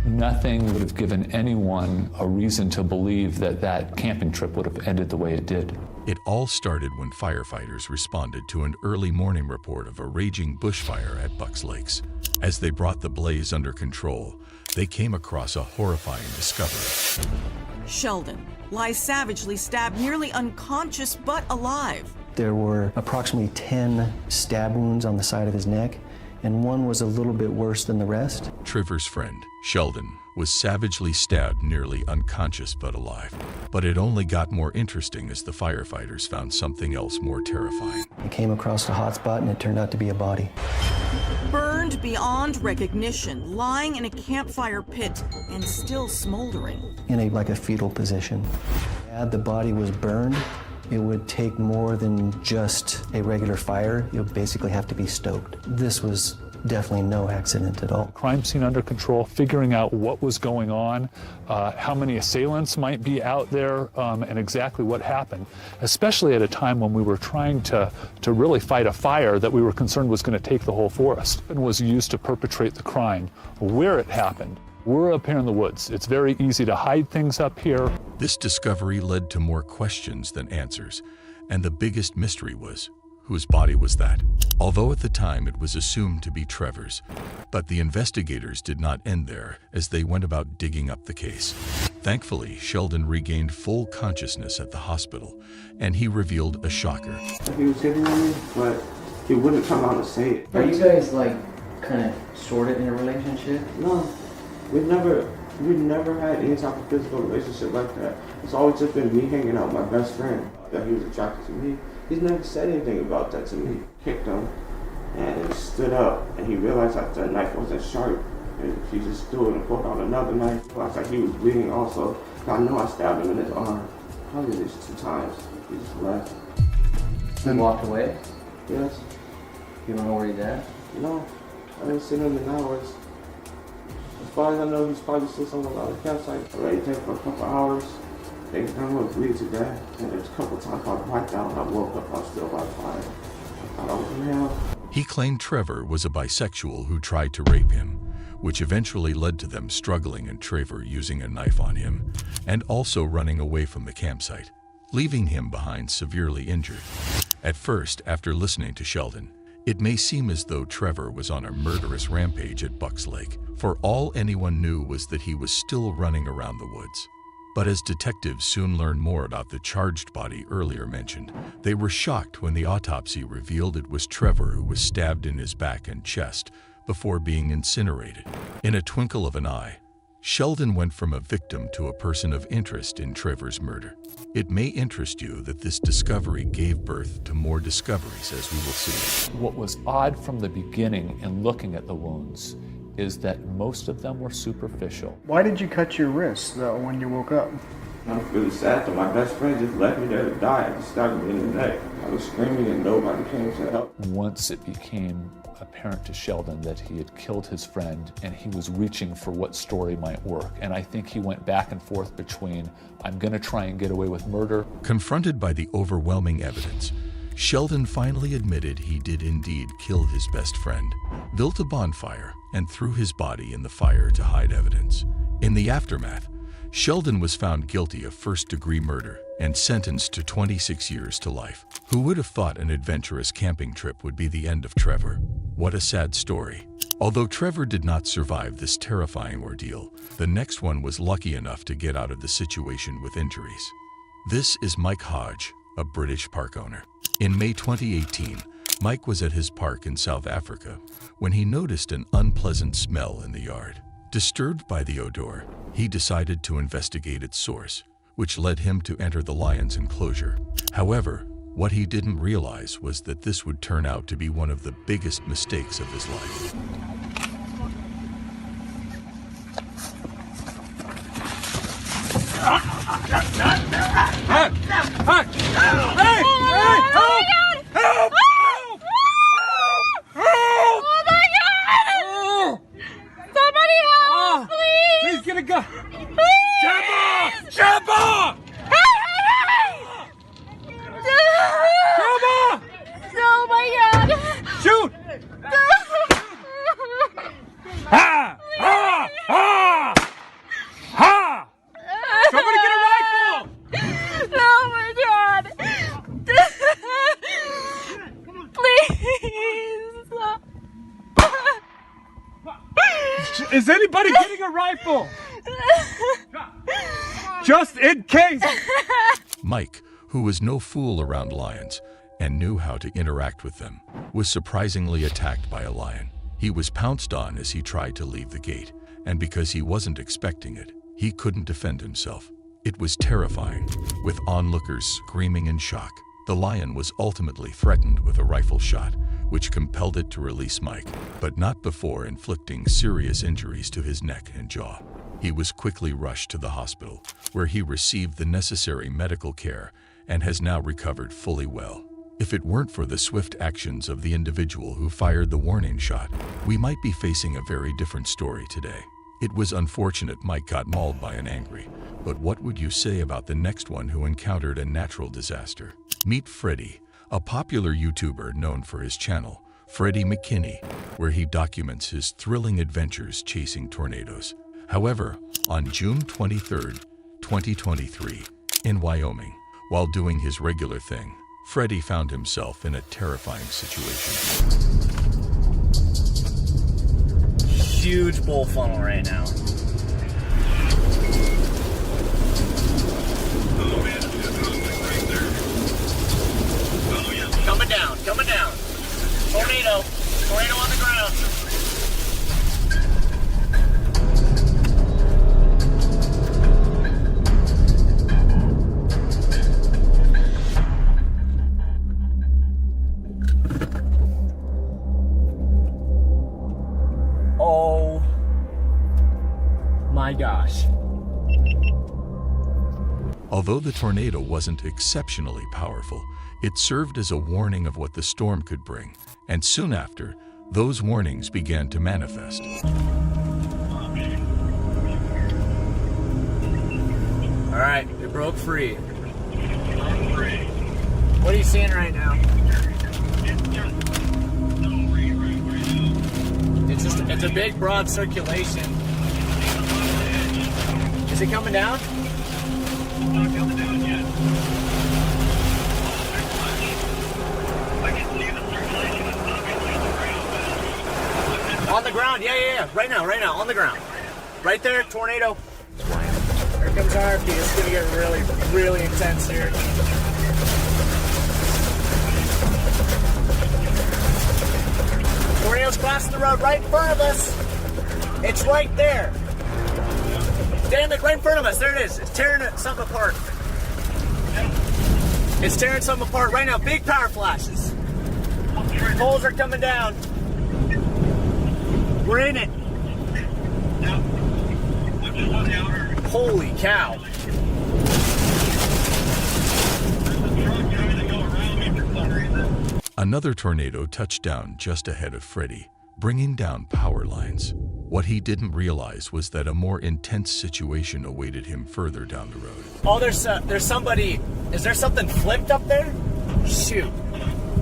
Nothing would have given anyone a reason to believe that that camping trip would have ended the way it did. It all started when firefighters responded to an early morning report of a raging bushfire at Bucks Lakes. As they brought the blaze under control, they came across a horrifying discovery. Sheldon lies savagely stabbed, nearly unconscious but alive. There were approximately 10 stab wounds on the side of his neck, and one was a little bit worse than the rest. Trevor's friend, Sheldon, was savagely stabbed, nearly unconscious but alive. But it only got more interesting as the firefighters found something else more terrifying. They came across a hot spot, and it turned out to be a body. Burned beyond recognition, lying in a campfire pit and still smoldering. In a fetal position. The body was burned. It would take more than just a regular fire. You would basically have to be stoked. This was definitely no accident at all. Crime scene under control, figuring out what was going on, how many assailants might be out there, and exactly what happened, especially at a time when we were trying to really fight a fire that we were concerned was going to take the whole forest and was used to perpetrate the crime, where it happened. We're up here in the woods. It's very easy to hide things up here. This discovery led to more questions than answers, and the biggest mystery was, whose body was that? Although at the time it was assumed to be Trevor's, but the investigators did not end there as they went about digging up the case. Thankfully, Sheldon regained full consciousness at the hospital, and he revealed a shocker. He was hitting on me, but he wouldn't come out and say it. Are you guys kind of sorted in a relationship? No. We've never had any type of physical relationship like that. It's always just been me hanging out with my best friend, that he was attracted to me. He's never said anything about that to me. Kicked him, and he stood up, and he realized that the knife wasn't sharp, and he just threw it and pulled out another knife. I was like, he was bleeding also. I know I stabbed him in his arm, probably at least 2 times. He just left. He walked away? Yes. You don't know where he's at? No, I didn't see him in hours. As far as I know, he's probably still somewhere around the campsite. I already there for a couple hours. They done with bleed to death. And there's a couple times I wiped out and I woke up, I was still by fire. I thought I was in hell. He claimed Trevor was a bisexual who tried to rape him, which eventually led to them struggling and Trevor using a knife on him, and also running away from the campsite, leaving him behind severely injured. At first, after listening to Sheldon, it may seem as though Trevor was on a murderous rampage at Bucks Lake, for all anyone knew was that he was still running around the woods. But as detectives soon learned more about the charged body earlier mentioned, they were shocked when the autopsy revealed it was Trevor who was stabbed in his back and chest before being incinerated. In a twinkle of an eye, Sheldon went from a victim to a person of interest in Trevor's murder. It may interest you that this discovery gave birth to more discoveries, as we will see. What was odd from the beginning in looking at the wounds is that most of them were superficial. Why did you cut your wrist, though, when you woke up? I'm really sad that my best friend just left me there to die. I just stabbed me in the neck. I was screaming and nobody came to help. Once it became apparent to Sheldon that he had killed his friend and he was reaching for what story might work. And I think he went back and forth between, I'm going to try and get away with murder. Confronted by the overwhelming evidence, Sheldon finally admitted he did indeed kill his best friend, built a bonfire, and threw his body in the fire to hide evidence. In the aftermath, Sheldon was found guilty of first-degree murder and sentenced to 26 years to life. Who would have thought an adventurous camping trip would be the end of Trevor? What a sad story. Although Trevor did not survive this terrifying ordeal, the next one was lucky enough to get out of the situation with injuries. This is Mike Hodge, a British park owner. In May 2018, Mike was at his park in South Africa when he noticed an unpleasant smell in the yard. Disturbed by the odor, he decided to investigate its source, which led him to enter the lion's enclosure. However, what he didn't realize was that this would turn out to be one of the biggest mistakes of his life. Somebody help, please! Please get a gun! Jump off! Jump off! Jump off! Oh my god! Shoot! Ha! Ha! Ha! Ha! Somebody get a rifle! Oh my god! Please! Is anybody getting a rifle? Just in case! Mike, who was no fool around lions and knew how to interact with them, was surprisingly attacked by a lion. He was pounced on as he tried to leave the gate, and because he wasn't expecting it, he couldn't defend himself. It was terrifying, with onlookers screaming in shock. The lion was ultimately threatened with a rifle shot, which compelled it to release Mike, but not before inflicting serious injuries to his neck and jaw. He was quickly rushed to the hospital, where he received the necessary medical care and has now recovered fully well. If it weren't for the swift actions of the individual who fired the warning shot, we might be facing a very different story today. It was unfortunate Mike got mauled by an angry, but what would you say about the next one who encountered a natural disaster? Meet Freddie, a popular YouTuber known for his channel, Freddie McKinney, where he documents his thrilling adventures chasing tornadoes. However, on June 23, 2023, in Wyoming, while doing his regular thing, Freddie found himself in a terrifying situation. Huge bull funnel right now. Coming down, coming down. Tornado, tornado on the ground. Oh my gosh. Although the tornado wasn't exceptionally powerful, it served as a warning of what the storm could bring, and soon after, those warnings began to manifest. All right, it broke free. What are you seeing right now? It's a big, broad circulation. Is it coming down? Not coming down yet. On the ground, yeah. Right now, on the ground. Right there, tornado. Here comes RFD. It's gonna get really, really intense here. Tornado's crossing the road right in front of us. It's right there. Damn it, right in front of us. There it is. It's tearing something apart. It's tearing something apart right now. Big power flashes. Poles are coming down. We're in it. Holy cow. Another tornado touched down just ahead of Freddie, bringing down power lines. What he didn't realize was that a more intense situation awaited him further down the road. Oh, there's somebody. Is there something flipped up there? Shoot.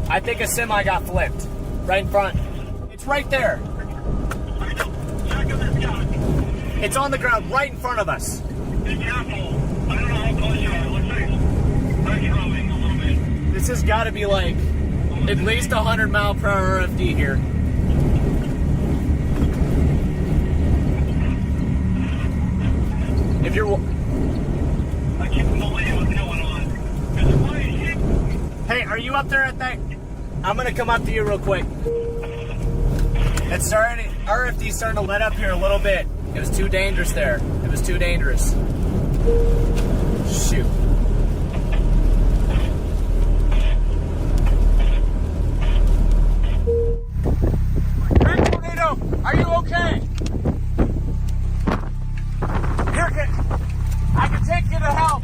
I think a semi got flipped. Right in front. It's right there. It's on the ground right in front of us. Be careful. I don't know how close you are. Looks like it's rubbing a little bit. This has got to be like at least 100 mile per hour RFD here. If you're... I can't believe what's going on. Hey, are you up there at that? I'm going to come up to you real quick. It's starting... RFD's starting to let up here a little bit. It was too dangerous there. It was too dangerous. Shoot. Hey, tornado! Are you okay? Here, I can take you to help.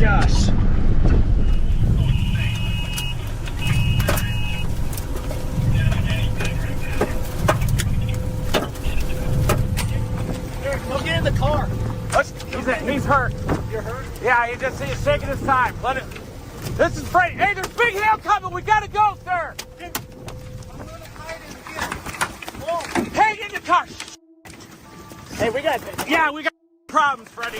gosh. Here, go get in the car. He's hurt. You're hurt? Yeah, he's taking his time. Let it. This is Freddy. Hey, there's big hail coming. We gotta go, sir. Hey, in the car. Hey, we got problems, Freddy.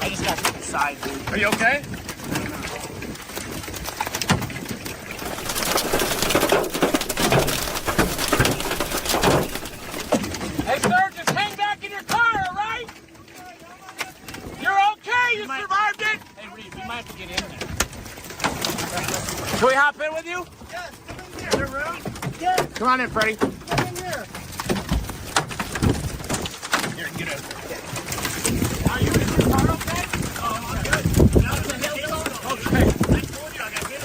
I just got to the side, dude. Are you okay? Hey, sir, just hang back in your car, all right? You're okay. You survived it. Hey, Reed, we might have to get in there. Can we hop in with you? Yes, come in here. Is there room? Yes. Come on in, Freddy. Come in here. Here, get over there. Are you in your car okay? Oh, I'm good. Now the hail's Okay. I told you I got to get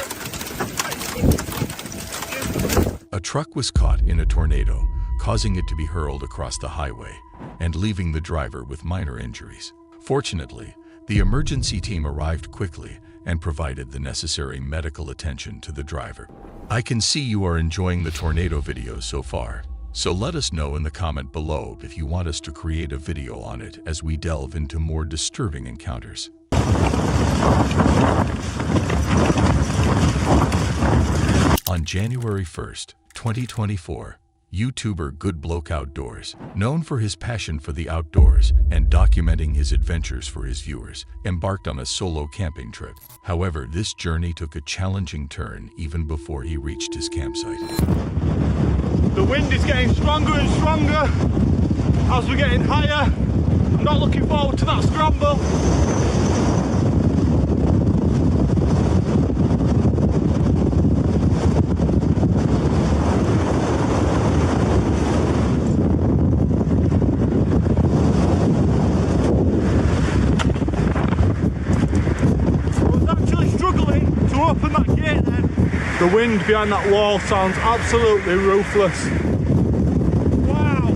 it. A truck was caught in a tornado, causing it to be hurled across the highway and leaving the driver with minor injuries. Fortunately, the emergency team arrived quickly and provided the necessary medical attention to the driver. I can see you are enjoying the tornado videos so far, so let us know in the comment below if you want us to create a video on it as we delve into more disturbing encounters. On January 1st, 2024, YouTuber Good Bloke Outdoors, known for his passion for the outdoors and documenting his adventures for his viewers, embarked on a solo camping trip. However, this journey took a challenging turn even before he reached his campsite. The wind is getting stronger and stronger as we're getting higher. I'm not looking forward to that scramble. Open that gate then. The wind behind that wall sounds absolutely ruthless. Wow!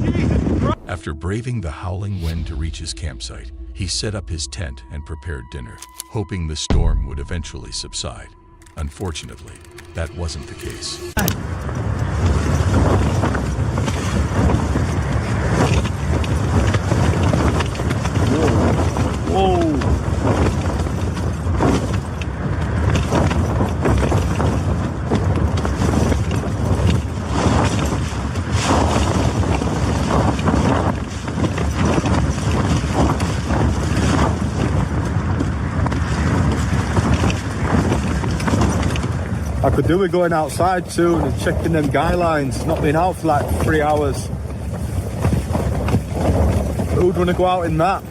Jesus Christ! After braving the howling wind to reach his campsite, he set up his tent and prepared dinner, hoping the storm would eventually subside. Unfortunately, that wasn't the case. Whoa! I could do with going outside soon and checking them guy lines, not been out for like 3 hours. Who'd want to go out in that?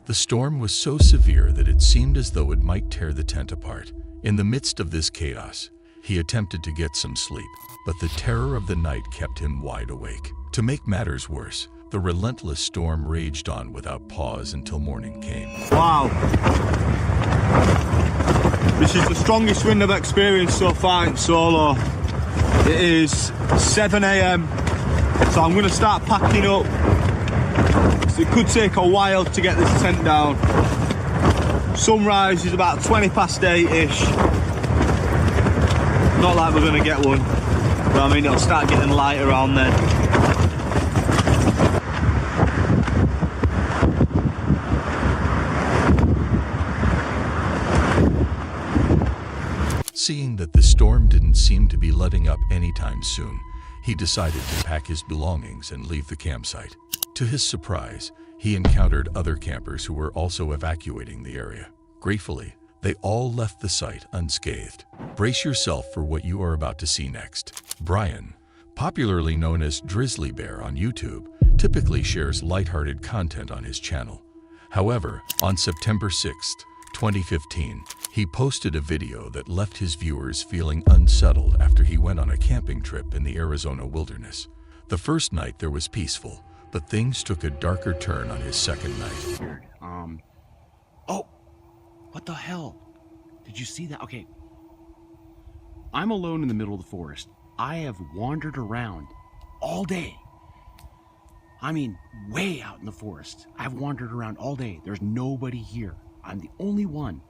The storm was so severe that it seemed as though it might tear the tent apart. In the midst of this chaos, he attempted to get some sleep, but the terror of the night kept him wide awake. To make matters worse, the relentless storm raged on without pause until morning came. Wow. This is the strongest wind I've experienced so far in solo. It is 7 AM, so I'm going to start packing up. It could take a while to get this tent down. Sunrise is about 20 past 8-ish. Not like we're going to get one, but I mean it'll start getting light around then. Seeing that the storm didn't seem to be letting up anytime soon, he decided to pack his belongings and leave the campsite. To his surprise, he encountered other campers who were also evacuating the area. Gratefully, they all left the site unscathed. Brace yourself for what you are about to see next. Brian, popularly known as Drizzly Bear on YouTube, typically shares lighthearted content on his channel. However, on September 6, 2015, he posted a video that left his viewers feeling unsettled after he went on a camping trip in the Arizona wilderness. The first night there was peaceful, but things took a darker turn on his second night. Oh, what the hell? Did you see that? Okay. I'm alone in the middle of the forest. I have wandered around all day. I mean, way out in the forest. I've wandered around all day. There's nobody here. I'm the only one.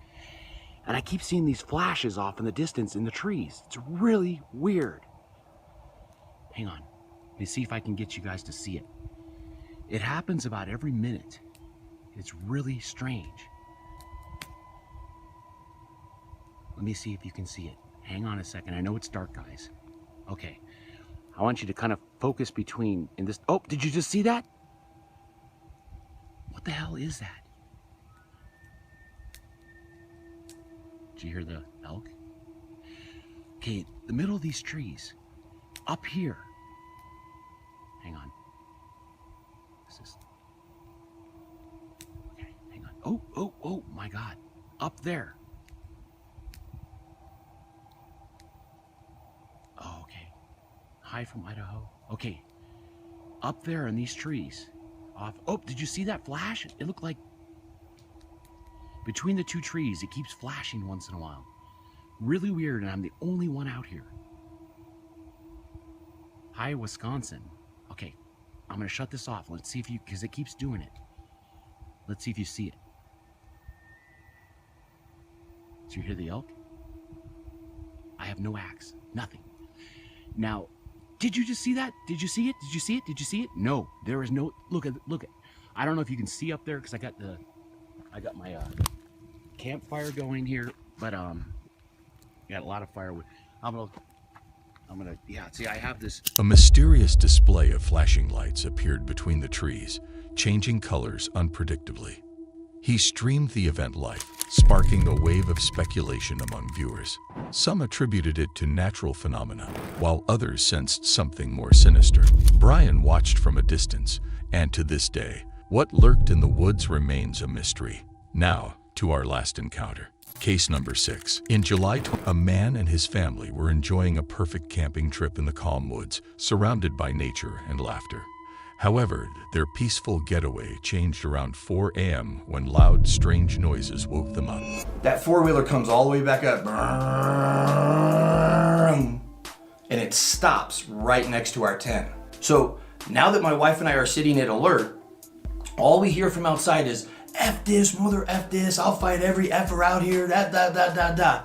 And I keep seeing these flashes off in the distance in the trees. It's really weird. Hang on. Let me see if I can get you guys to see it. It happens about every minute. It's really strange. Let me see if you can see it. Hang on a second. I know it's dark, guys. Okay. I want you to kind of focus between in this. Oh, did you just see that? What the hell is that? Did you hear the elk? Okay, the middle of these trees, up here. Hang on. This is. Okay, hang on. Oh, my God. Up there. Oh, okay. Hi from Idaho. Okay. Up there in these trees. Off. Oh, did you see that flash? It looked like between the two trees, it keeps flashing once in a while. Really weird, and I'm the only one out here. Hi, Wisconsin. Okay, I'm gonna shut this off. Let's see if you, because it keeps doing it. Let's see if you see it. Did you hear the elk? I have no axe, nothing. Now, did you just see that? Did you see it? Did you see it? Did you see it? No, there is no, look at. I don't know if you can see up there, because I got my campfire going here, but got a lot of firewood. I'm gonna, yeah, see, I have this. A mysterious display of flashing lights appeared between the trees, changing colors unpredictably. He streamed the event live, sparking a wave of speculation among viewers. Some attributed it to natural phenomena, while others sensed something more sinister. Brian watched from a distance, and to this day, what lurked in the woods remains a mystery. Now, to our last encounter. Case number 6. In July, a man and his family were enjoying a perfect camping trip in the calm woods, surrounded by nature and laughter. However, their peaceful getaway changed around 4 a.m. when loud, strange noises woke them up. That four-wheeler comes all the way back up, and it stops right next to our tent. So now that my wife and I are sitting at alert, all we hear from outside is, F this, mother F this, I'll fight every F'er out here, da.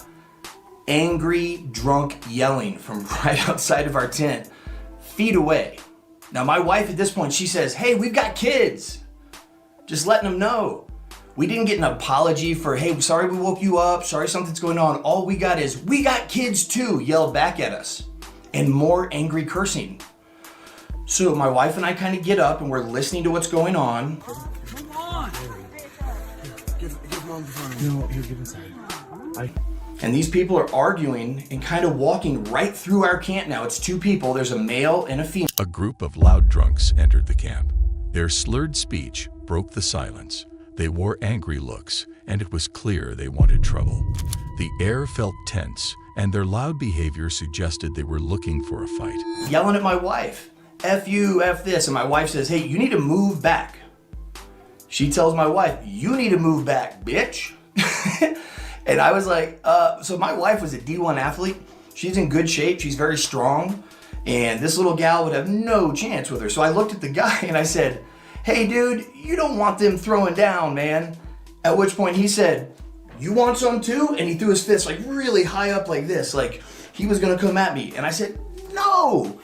Angry, drunk yelling from right outside of our tent, feet away. Now my wife at this point, she says, hey, we've got kids. Just letting them know. We didn't get an apology for, hey, sorry we woke you up, sorry something's going on. All we got is, we got kids too, yelled back at us. And more angry cursing. So my wife and I kind of get up and we're listening to what's going on. Come on! No, here, give inside. And these people are arguing and kind of walking right through our camp now. It's two people, there's a male and a female. A group of loud drunks entered the camp. Their slurred speech broke the silence. They wore angry looks, and it was clear they wanted trouble. The air felt tense, and their loud behavior suggested they were looking for a fight. Yelling at my wife, F you, F this, and my wife says, hey, you need to move back. She tells my wife, you need to move back, bitch. And I was like, so my wife was a D1 athlete. She's in good shape, she's very strong, and this little gal would have no chance with her. So I looked at the guy and I said, hey dude, you don't want them throwing down, man. At which point he said, you want some too? And he threw his fist like really high up like this, like he was gonna come at me. And I said, no.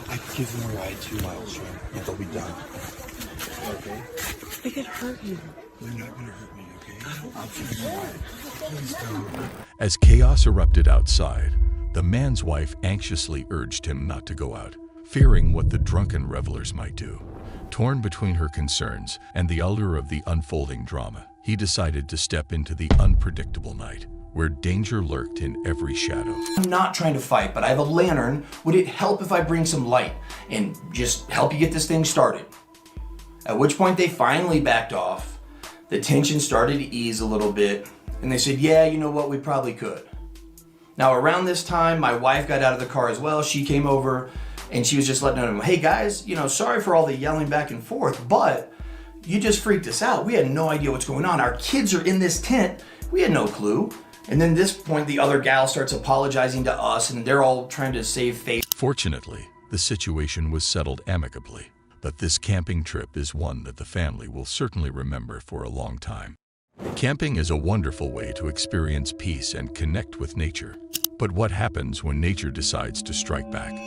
I could give them a ride 2 miles, right? And they'll be done. Okay? They could hurt you. They're not gonna hurt me, okay? I'll give them a ride. Please don't. As chaos erupted outside, the man's wife anxiously urged him not to go out. fearing what the drunken revelers might do. Torn between her concerns and the allure of the unfolding drama, he decided to step into the unpredictable night, where danger lurked in every shadow. I'm not trying to fight, but I have a lantern. Would it help if I bring some light and just help you get this thing started? At which point they finally backed off. The tension started to ease a little bit, and they said, yeah, you know what, we probably could. Now around this time, my wife got out of the car as well. She came over and she was just letting them know, hey guys, sorry for all the yelling back and forth, but you just freaked us out. We had no idea what's going on. Our kids are in this tent. We had no clue. And then at this point, the other gal starts apologizing to us, and they're all trying to save face. Fortunately, the situation was settled amicably, but this camping trip is one that the family will certainly remember for a long time. Camping is a wonderful way to experience peace and connect with nature. But what happens when nature decides to strike back?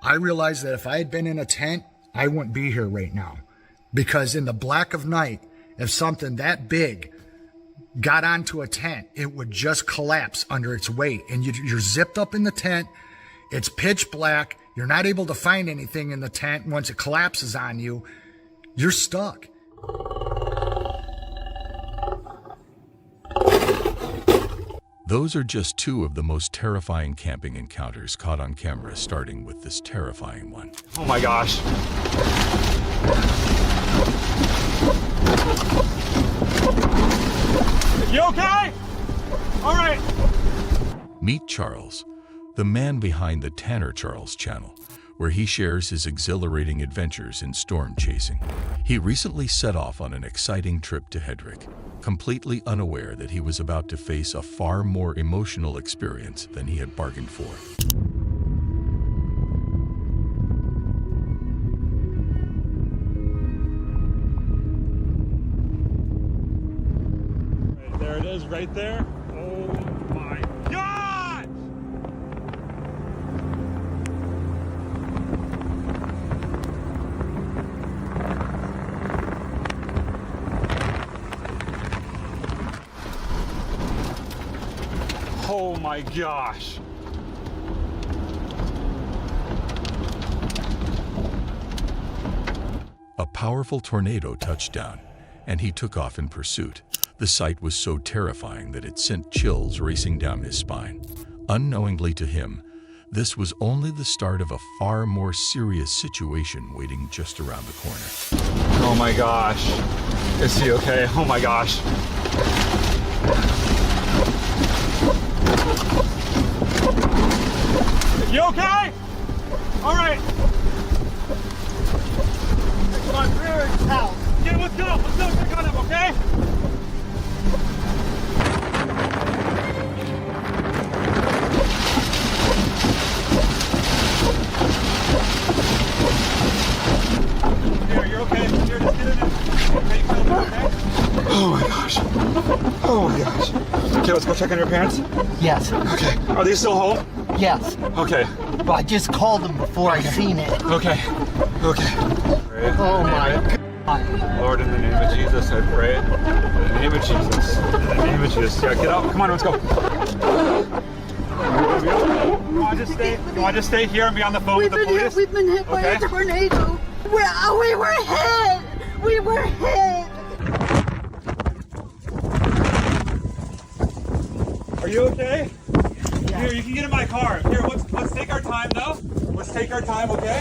I realized that if I had been in a tent, I wouldn't be here right now. Because in the black of night, if something that big got onto a tent, it would just collapse under its weight. And you're zipped up in the tent. It's pitch black. You're not able to find anything in the tent. Once it collapses on you, you're stuck. Those are just two of the most terrifying camping encounters caught on camera, starting with this terrifying one. Oh my gosh. You okay? All right. Meet Charles, the man behind the Tanner Charles channel, where he shares his exhilarating adventures in storm chasing. He recently set off on an exciting trip to Hedrick, completely unaware that he was about to face a far more emotional experience than he had bargained for. There it is, right there. Oh my God! Oh my gosh. A powerful tornado touched down, and he took off in pursuit. The sight was so terrifying that it sent chills racing down his spine. Unknowingly to him, this was only the start of a far more serious situation waiting just around the corner. Oh my gosh. Is he okay? Oh my gosh. You okay? All right. Come on, clear his house. Yeah, let's go. Let's go check on him, okay? Here, you're okay. Here, just get in it. Okay, okay? Oh my gosh. Oh my gosh. Okay, let's go check on your parents. Yes. Okay. Are they still home? Yes. Okay. Well, I just called them before I seen it. Okay. Okay. Oh my God. Lord, in the name of Jesus, I pray. In the name of Jesus. In the name of Jesus. Yeah, get out. Come on, let's go. You want to just stay here and be on the phone with the police? We've been hit by a tornado. We were hit. We were hit. Are you okay? Yeah. Here, you can get in my car. Here, let's take our time though. Let's take our time, okay?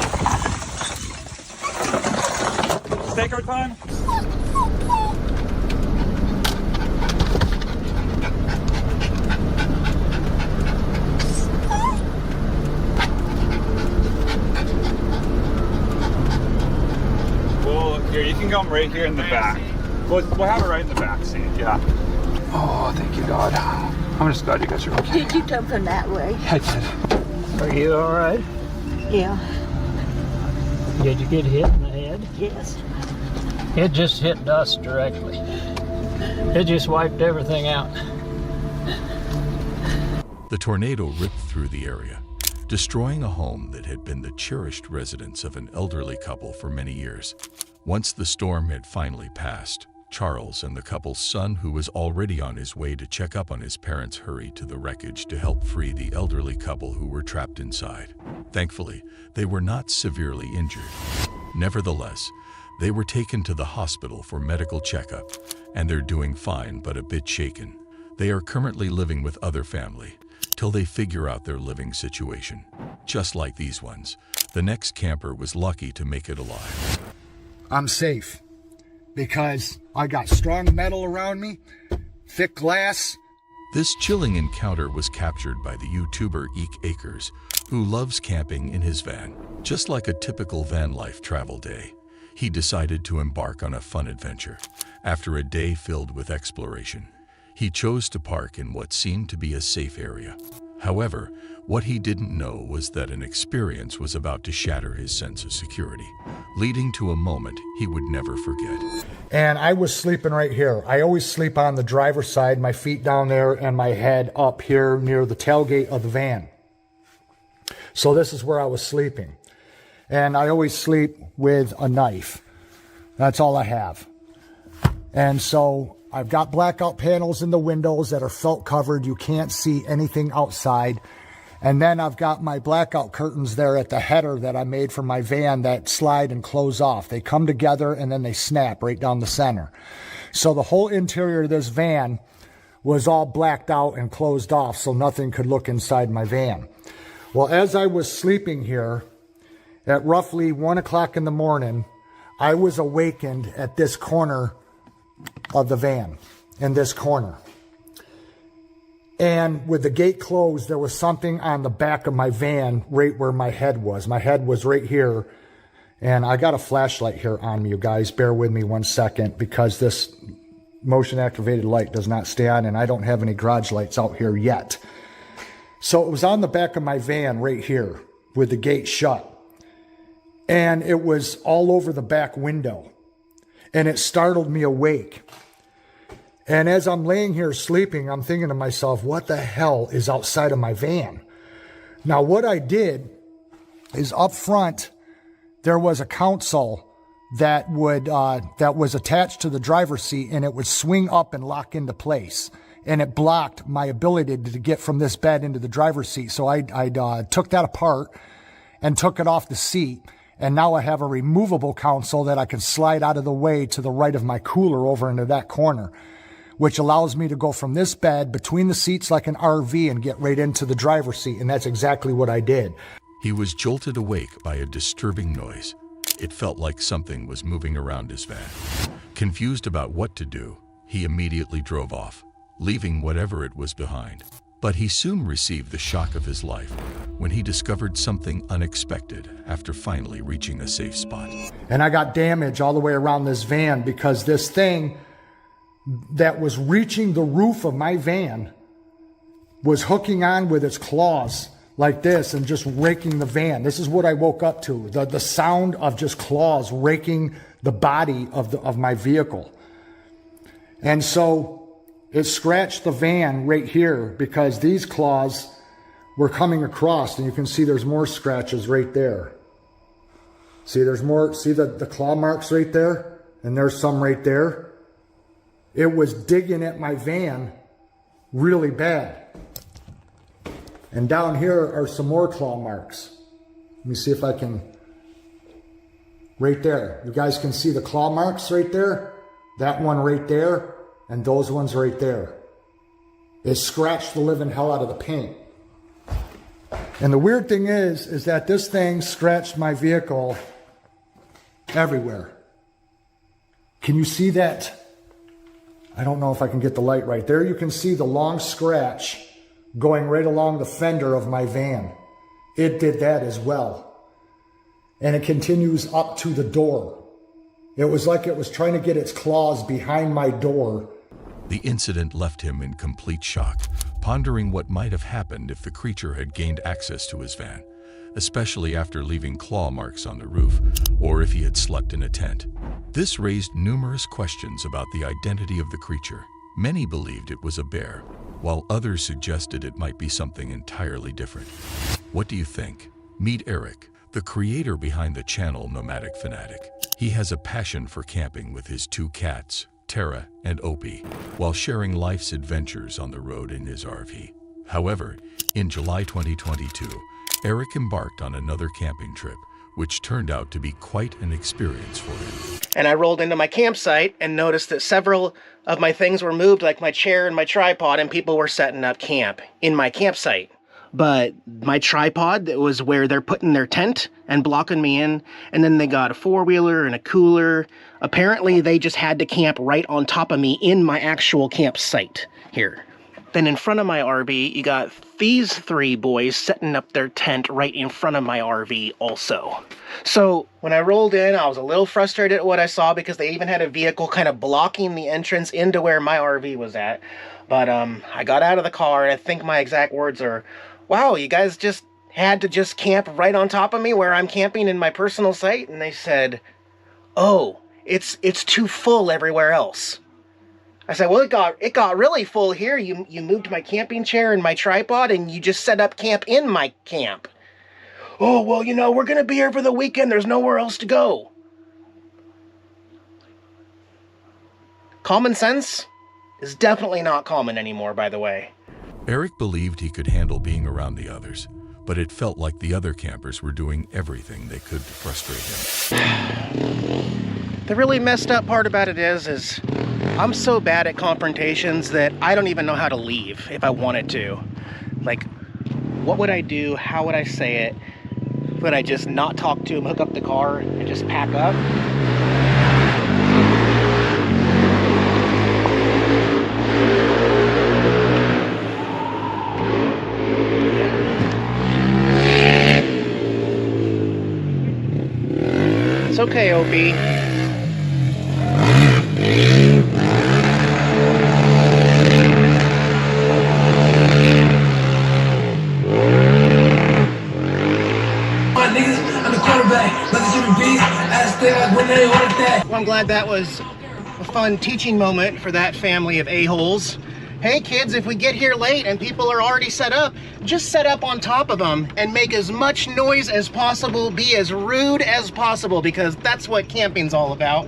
Let's take our time. Well, here, you can come right here in the back. We'll have it right in the back seat, yeah. Oh, thank you, God. I'm just glad you guys are okay. Did you come from that way? I did. Are you all right? Yeah. Did you get hit in the head? Yes. It just hit us directly. It just wiped everything out. The tornado ripped through the area, destroying a home that had been the cherished residence of an elderly couple for many years. Once the storm had finally passed, Charles and the couple's son, who was already on his way to check up on his parents, hurried to the wreckage to help free the elderly couple who were trapped inside. Thankfully, they were not severely injured. Nevertheless, they were taken to the hospital for medical checkup, and they're doing fine but a bit shaken. They are currently living with other family till they figure out their living situation. Just like these ones, the next camper was lucky to make it alive. I'm safe because I got strong metal around me, thick glass. This chilling encounter was captured by the YouTuber Eek Acres, who loves camping in his van. Just like a typical van life travel day, he decided to embark on a fun adventure. After a day filled with exploration, he chose to park in what seemed to be a safe area. However, what he didn't know was that an experience was about to shatter his sense of security, leading to a moment he would never forget. And I was sleeping right here. I always sleep on the driver's side, my feet down there and my head up here near the tailgate of the van. So this is where I was sleeping. And I always sleep with a knife. That's all I have. And so I've got blackout panels in the windows that are felt covered. You can't see anything outside. And then I've got my blackout curtains there at the header that I made for my van that slide and close off. They come together and then they snap right down the center. So the whole interior of this van was all blacked out and closed off so nothing could look inside my van. Well, as I was sleeping here at roughly 1 o'clock in the morning, I was awakened at this corner of the van, in this corner. And with the gate closed, there was something on the back of my van right where my head was. My head was right here. And I got a flashlight here on me, you guys. Bear with me 1 second because this motion activated light does not stay on and I don't have any garage lights out here yet. So it was on the back of my van right here with the gate shut. And it was all over the back window. And it startled me awake. And as I'm laying here sleeping, I'm thinking to myself, what the hell is outside of my van? Now, what I did is up front, there was a console that was attached to the driver's seat, and it would swing up and lock into place. And it blocked my ability to get from this bed into the driver's seat. So I took that apart and took it off the seat. And now I have a removable console that I can slide out of the way to the right of my cooler over into that corner, which allows me to go from this bed between the seats like an RV and get right into the driver's seat. And that's exactly what I did. He was jolted awake by a disturbing noise. It felt like something was moving around his van. Confused about what to do, he immediately drove off, leaving whatever it was behind. But he soon received the shock of his life when he discovered something unexpected after finally reaching a safe spot. And I got damage all the way around this van because this thing that was reaching the roof of my van was hooking on with its claws like this and just raking the van. This is what I woke up to, the sound of just claws raking the body of my vehicle. And so it scratched the van right here because these claws were coming across, and you can see there's more scratches right there. See, there's more, see the claw marks right there? And there's some right there. It was digging at my van really bad. And down here are some more claw marks. Let me see if I can, right there. You guys can see the claw marks right there? That one right there. And those ones right there. It scratched the living hell out of the paint. And the weird thing is that this thing scratched my vehicle everywhere. Can you see that? I don't know if I can get the light right. There you can see the long scratch going right along the fender of my van. It did that as well. And it continues up to the door. It was like it was trying to get its claws behind my door. The incident left him in complete shock, pondering what might have happened if the creature had gained access to his van, especially after leaving claw marks on the roof, or if he had slept in a tent. This raised numerous questions about the identity of the creature. Many believed it was a bear, while others suggested it might be something entirely different. What do you think? Meet Eric, the creator behind the channel Nomadic Fanatic. He has a passion for camping with his 2 cats, Tara and Opie while sharing life's adventures on the road in his RV. However, in July 2022, Eric embarked on another camping trip, which turned out to be quite an experience for him. And I rolled into my campsite and noticed that several of my things were moved, like my chair and my tripod, and people were setting up camp in my campsite. But my tripod, that was where they're putting their tent and blocking me in, and then they got a four-wheeler and a cooler. Apparently, they just had to camp right on top of me in my actual campsite here. Then in front of my RV, you got these three boys setting up their tent right in front of my RV also. So when I rolled in, I was a little frustrated at what I saw because they even had a vehicle kind of blocking the entrance into where my RV was at. But I got out of the car, and I think my exact words are, "Wow, you guys just had to just camp right on top of me where I'm camping in my personal site?" And they said, "Oh, it's too full everywhere else." I said, "Well, it got really full here. You moved my camping chair and my tripod, and you just set up camp in my camp." "Oh, well, you know, we're going to be here for the weekend. There's nowhere else to go." Common sense is definitely not common anymore, by the way. Eric believed he could handle being around the others, but it felt like the other campers were doing everything they could to frustrate him. The really messed up part about it is I'm so bad at confrontations that I don't even know how to leave if I wanted to. Like, what would I do? How would I say it? Would I just not talk to him, hook up the car, and just pack up? It's okay, Opie. Well, I'm glad that was a fun teaching moment for that family of a-holes. Hey kids, if we get here late and people are already set up, just set up on top of them and make as much noise as possible, be as rude as possible, because that's what camping's all about.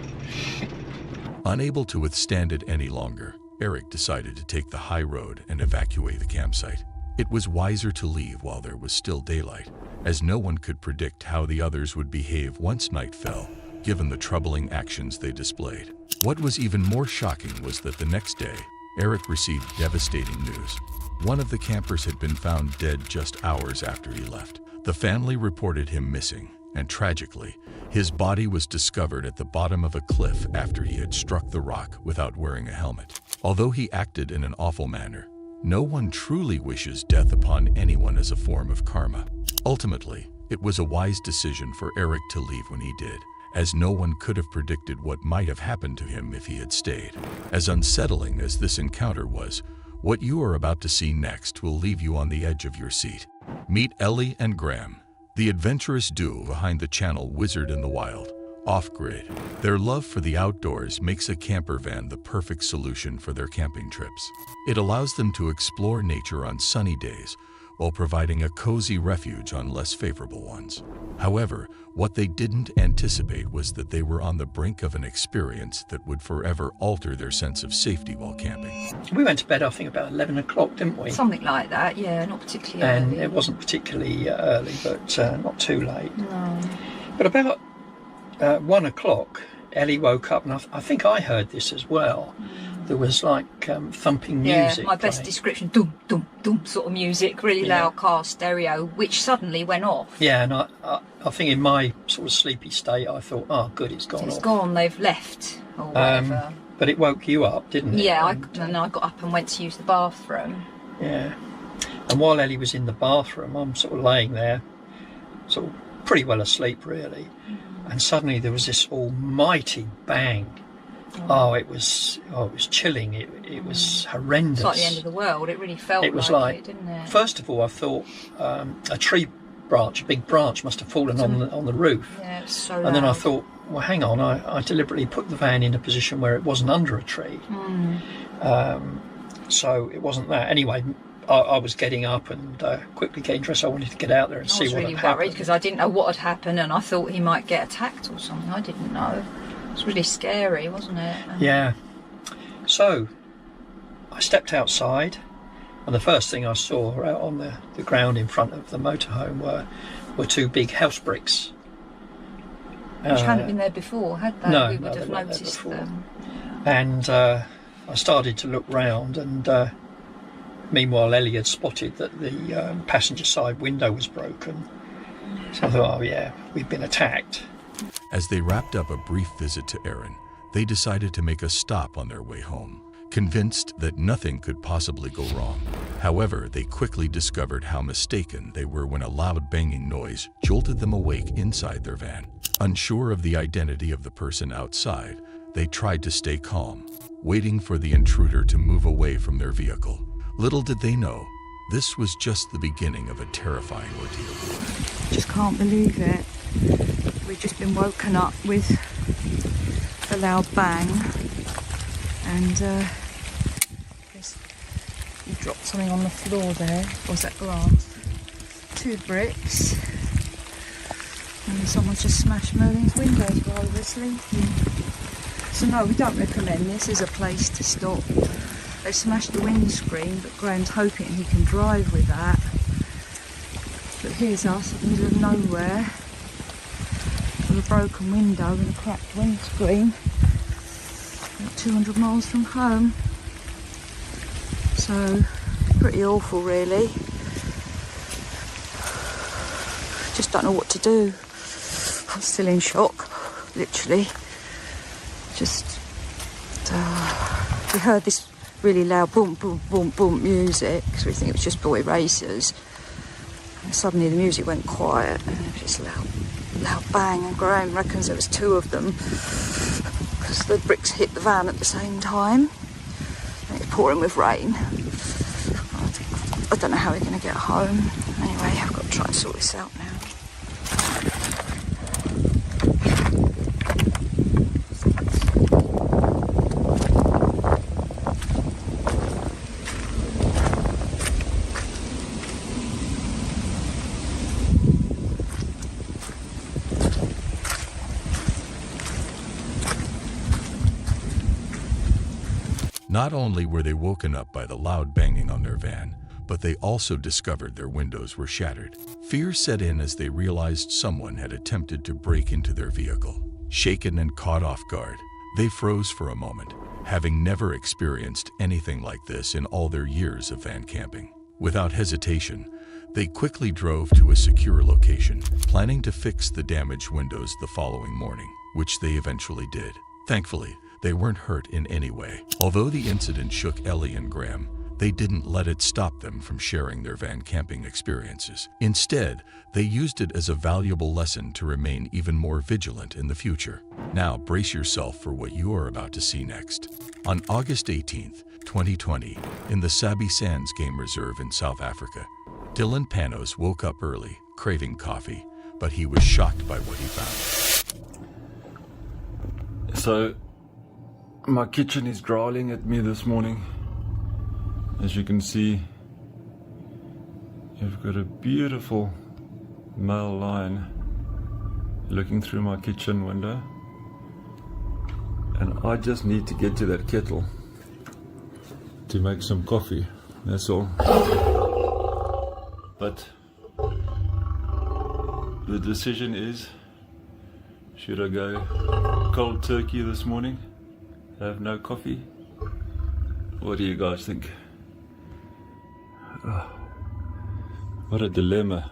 Unable to withstand it any longer, Eric decided to take the high road and evacuate the campsite. It was wiser to leave while there was still daylight, as no one could predict how the others would behave once night fell, given the troubling actions they displayed. What was even more shocking was that the next day, Eric received devastating news. One of the campers had been found dead just hours after he left. The family reported him missing, and tragically, his body was discovered at the bottom of a cliff after he had struck the rock without wearing a helmet. Although he acted in an awful manner, no one truly wishes death upon anyone as a form of karma. Ultimately, it was a wise decision for Eric to leave when he did, as no one could have predicted what might have happened to him if he had stayed. As unsettling as this encounter was, what you are about to see next will leave you on the edge of your seat. Meet Ellie and Graham, the adventurous duo behind the channel Wizard in the Wild, Off-Grid. Their love for the outdoors makes a camper van the perfect solution for their camping trips. It allows them to explore nature on sunny days while providing a cozy refuge on less favorable ones. However, what they didn't anticipate was that they were on the brink of an experience that would forever alter their sense of safety while camping. We went to bed, I think, about 11 o'clock, didn't we? Something like that, yeah, not particularly early. And it wasn't particularly early, but not too late. No. But about 1 o'clock, Ellie woke up, and I think I heard this as well. There was like thumping music. Yeah, my best playing. description, dum, dum, dum, sort of music, really loud car stereo, which suddenly went off. Yeah, and I think in my sort of sleepy state, I thought, oh, good, it's gone off. It's gone, they've left, or whatever. But it woke you up, didn't it? Yeah, and I got up and went to use the bathroom. Yeah. And while Ellie was in the bathroom, I'm sort of laying there, sort of pretty well asleep, really. And suddenly there was this almighty bang. Oh, it was chilling. It was horrendous. It's like the end of the world. It really felt like it, didn't it? First of all, I thought a tree branch, a big branch, must have fallen on the roof. Yeah, it was so loud. And then I thought, well, hang on, I deliberately put the van in a position where it wasn't under a tree. So it wasn't that. Anyway, I was getting up and quickly getting dressed. I wanted to get out there and see what had happened. I was really worried because I didn't know what had happened, and I thought he might get attacked or something. I didn't know. It was really scary, wasn't it? Yeah. So I stepped outside, and the first thing I saw out on the ground in front of the motorhome were two big house bricks. Which hadn't been there before, had they? No, we would no, have they weren't there noticed before. them. And I started to look round, and meanwhile Ellie had spotted that the passenger side window was broken. So I thought, oh yeah, we've been attacked. As they wrapped up a brief visit to Erin, they decided to make a stop on their way home, convinced that nothing could possibly go wrong. However, they quickly discovered how mistaken they were when a loud banging noise jolted them awake inside their van. Unsure of the identity of the person outside, they tried to stay calm, waiting for the intruder to move away from their vehicle. Little did they know, this was just the beginning of a terrifying ordeal. Just can't believe it. We've just been woken up with a loud bang, and you dropped something on the floor there. Or was that glass? 2 bricks. And someone's just smashed Merlin's windows while we were sleeping. So no, we don't recommend this as a place to stop. They smashed the windscreen, but Graham's hoping he can drive with that. But here's us in the middle of nowhere, with a broken window and a cracked windscreen, about 200 miles from home. So, pretty awful really. Just don't know what to do. I'm still in shock, literally. Just, we heard this really loud boom, boom, boom, boom music, because we think it was just boy racers. And suddenly the music went quiet, and it was just loud bang, and Graham reckons there was 2 of them, because the bricks hit the van at the same time, and it's pouring with rain. I don't know how we're going to get home. Anyway, I've got to try and sort this out now. Not only were they woken up by the loud banging on their van, but they also discovered their windows were shattered. Fear set in as they realized someone had attempted to break into their vehicle. Shaken and caught off guard, they froze for a moment, having never experienced anything like this in all their years of van camping. Without hesitation, they quickly drove to a secure location, planning to fix the damaged windows the following morning, which they eventually did. Thankfully, they weren't hurt in any way. Although the incident shook Ellie and Graham, they didn't let it stop them from sharing their van camping experiences. Instead, they used it as a valuable lesson to remain even more vigilant in the future. Now, brace yourself for what you are about to see next. On August 18th, 2020, in the Sabi Sands Game Reserve in South Africa, Dylan Panos woke up early, craving coffee, but he was shocked by what he found. So, my kitchen is growling at me this morning. As you can see, you've got a beautiful male lion looking through my kitchen window, and I just need to get to that kettle to make some coffee, that's all. But the decision is, should I go cold turkey this morning, have no coffee? What do you guys think? What a dilemma.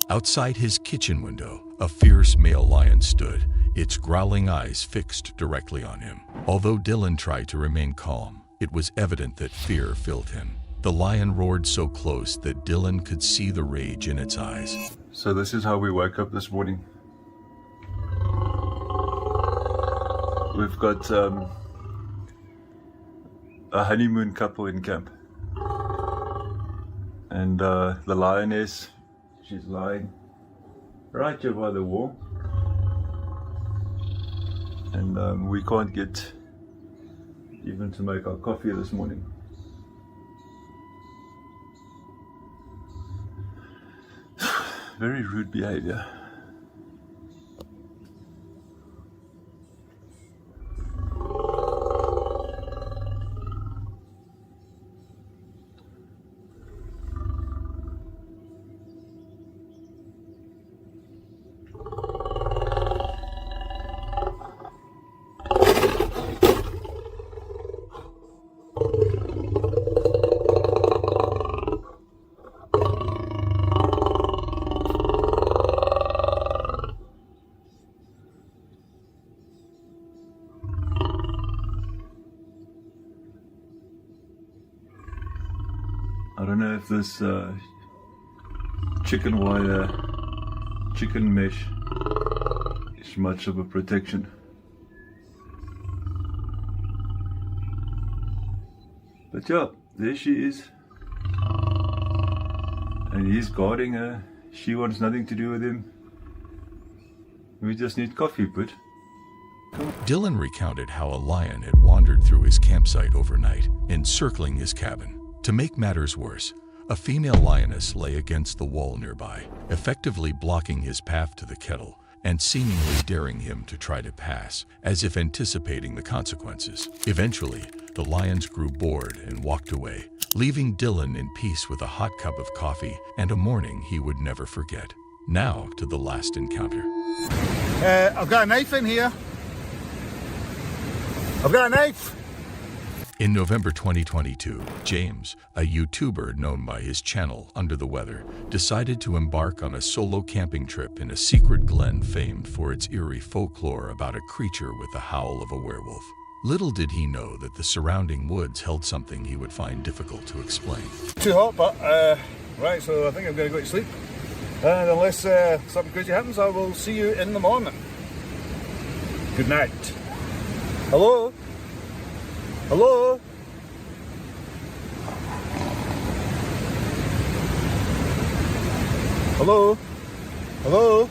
Outside his kitchen window, a fierce male lion stood, its growling eyes fixed directly on him. Although Dylan tried to remain calm, it was evident that fear filled him. The lion roared so close that Dylan could see the rage in its eyes. So this is how we woke up this morning. We've got a honeymoon couple in camp. And the lioness, she's lying right here by the wall. And we can't get even to make our coffee this morning. Very rude behavior. don't know if this chicken wire, chicken mesh is much of a protection. But yeah, there she is. And he's guarding her. She wants nothing to do with him. We just need coffee, but... Dylan recounted how a lion had wandered through his campsite overnight, encircling his cabin. To make matters worse, a female lioness lay against the wall nearby, effectively blocking his path to the kettle and seemingly daring him to try to pass, as if anticipating the consequences. Eventually, the lions grew bored and walked away, leaving Dylan in peace with a hot cup of coffee and a morning he would never forget. Now to the last encounter. I've got a knife in here. I've got a knife. In November 2022, James, a YouTuber known by his channel Under the Weather, decided to embark on a solo camping trip in a secret glen famed for its eerie folklore about a creature with the howl of a werewolf. Little did he know that the surrounding woods held something he would find difficult to explain. Too hot, but right, so I think I'm going to go to sleep. And unless something crazy happens, I will see you in the morning. Good night. Hello? Hello? Hello? Hello?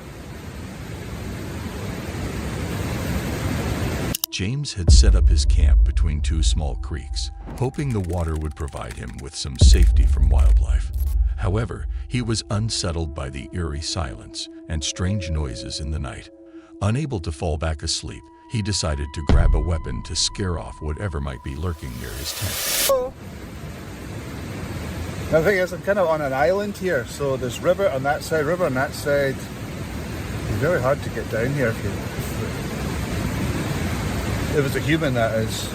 James had set up his camp between two small creeks, hoping the water would provide him with some safety from wildlife. However, he was unsettled by the eerie silence and strange noises in the night. Unable to fall back asleep, he decided to grab a weapon to scare off whatever might be lurking near his tent. Hello? The thing is, I'm kind of on an island here, so there's river on that side, river on that side. It's very hard to get down here if it's a human, that is.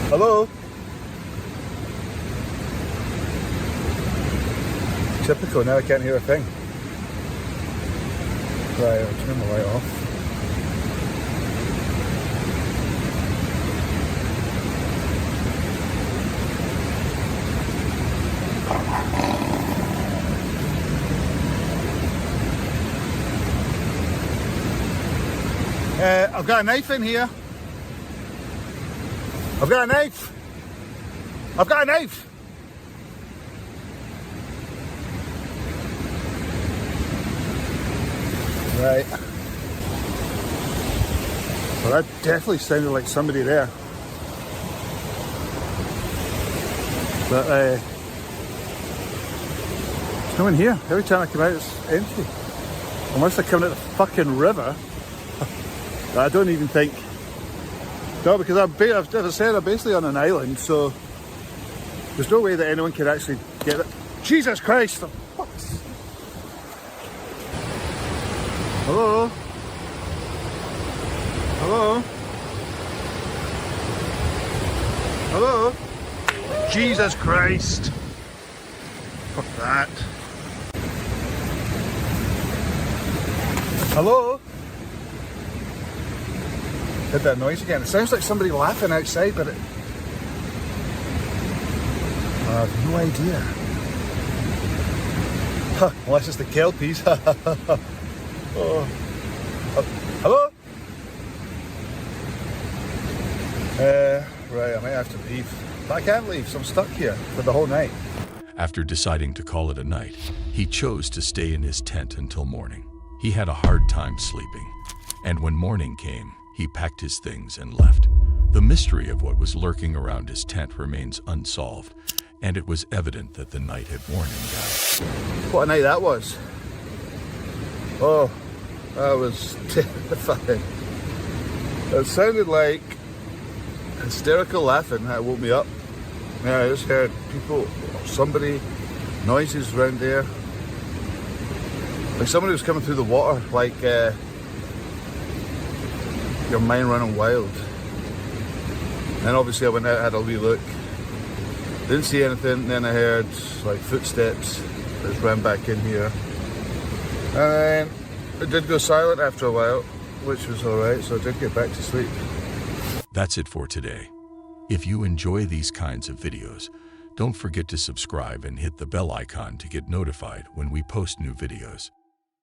Hello? Typical, now I can't hear a thing. Right, I'll turn the light off. I've got a knife in here. I've got a knife. I've got a knife. Right. Well, that definitely sounded like somebody there. But there's no one here. Every time I come out, it's empty. Unless they're coming out the fucking river. I don't even think. No, because as I said, I'm basically on an island, so there's no way that anyone could actually get it. Jesus Christ! For fuck's... Hello? Hello? Hello? Jesus Christ! Fuck that. Hello? Did that noise again. It sounds like somebody laughing outside, but I have no idea. Huh, unless it's the kelpies. Oh. Hello? Right, I might have to leave. But I can't leave, so I'm stuck here for the whole night. After deciding to call it a night, he chose to stay in his tent until morning. He had a hard time sleeping, and when morning came, he packed his things and left. The mystery of what was lurking around his tent remains unsolved, and it was evident that the night had worn him down. What a night that was. Oh, that was terrifying. It sounded like hysterical laughing that woke me up. Yeah, I just heard people, somebody, noises around there. Like somebody was coming through the water, like your mind running wild. And obviously I went out, had a wee look. Didn't see anything, then I heard like footsteps. I just ran back in here. And then it did go silent after a while, which was alright, so I did get back to sleep. That's it for today. If you enjoy these kinds of videos, don't forget to subscribe and hit the bell icon to get notified when we post new videos.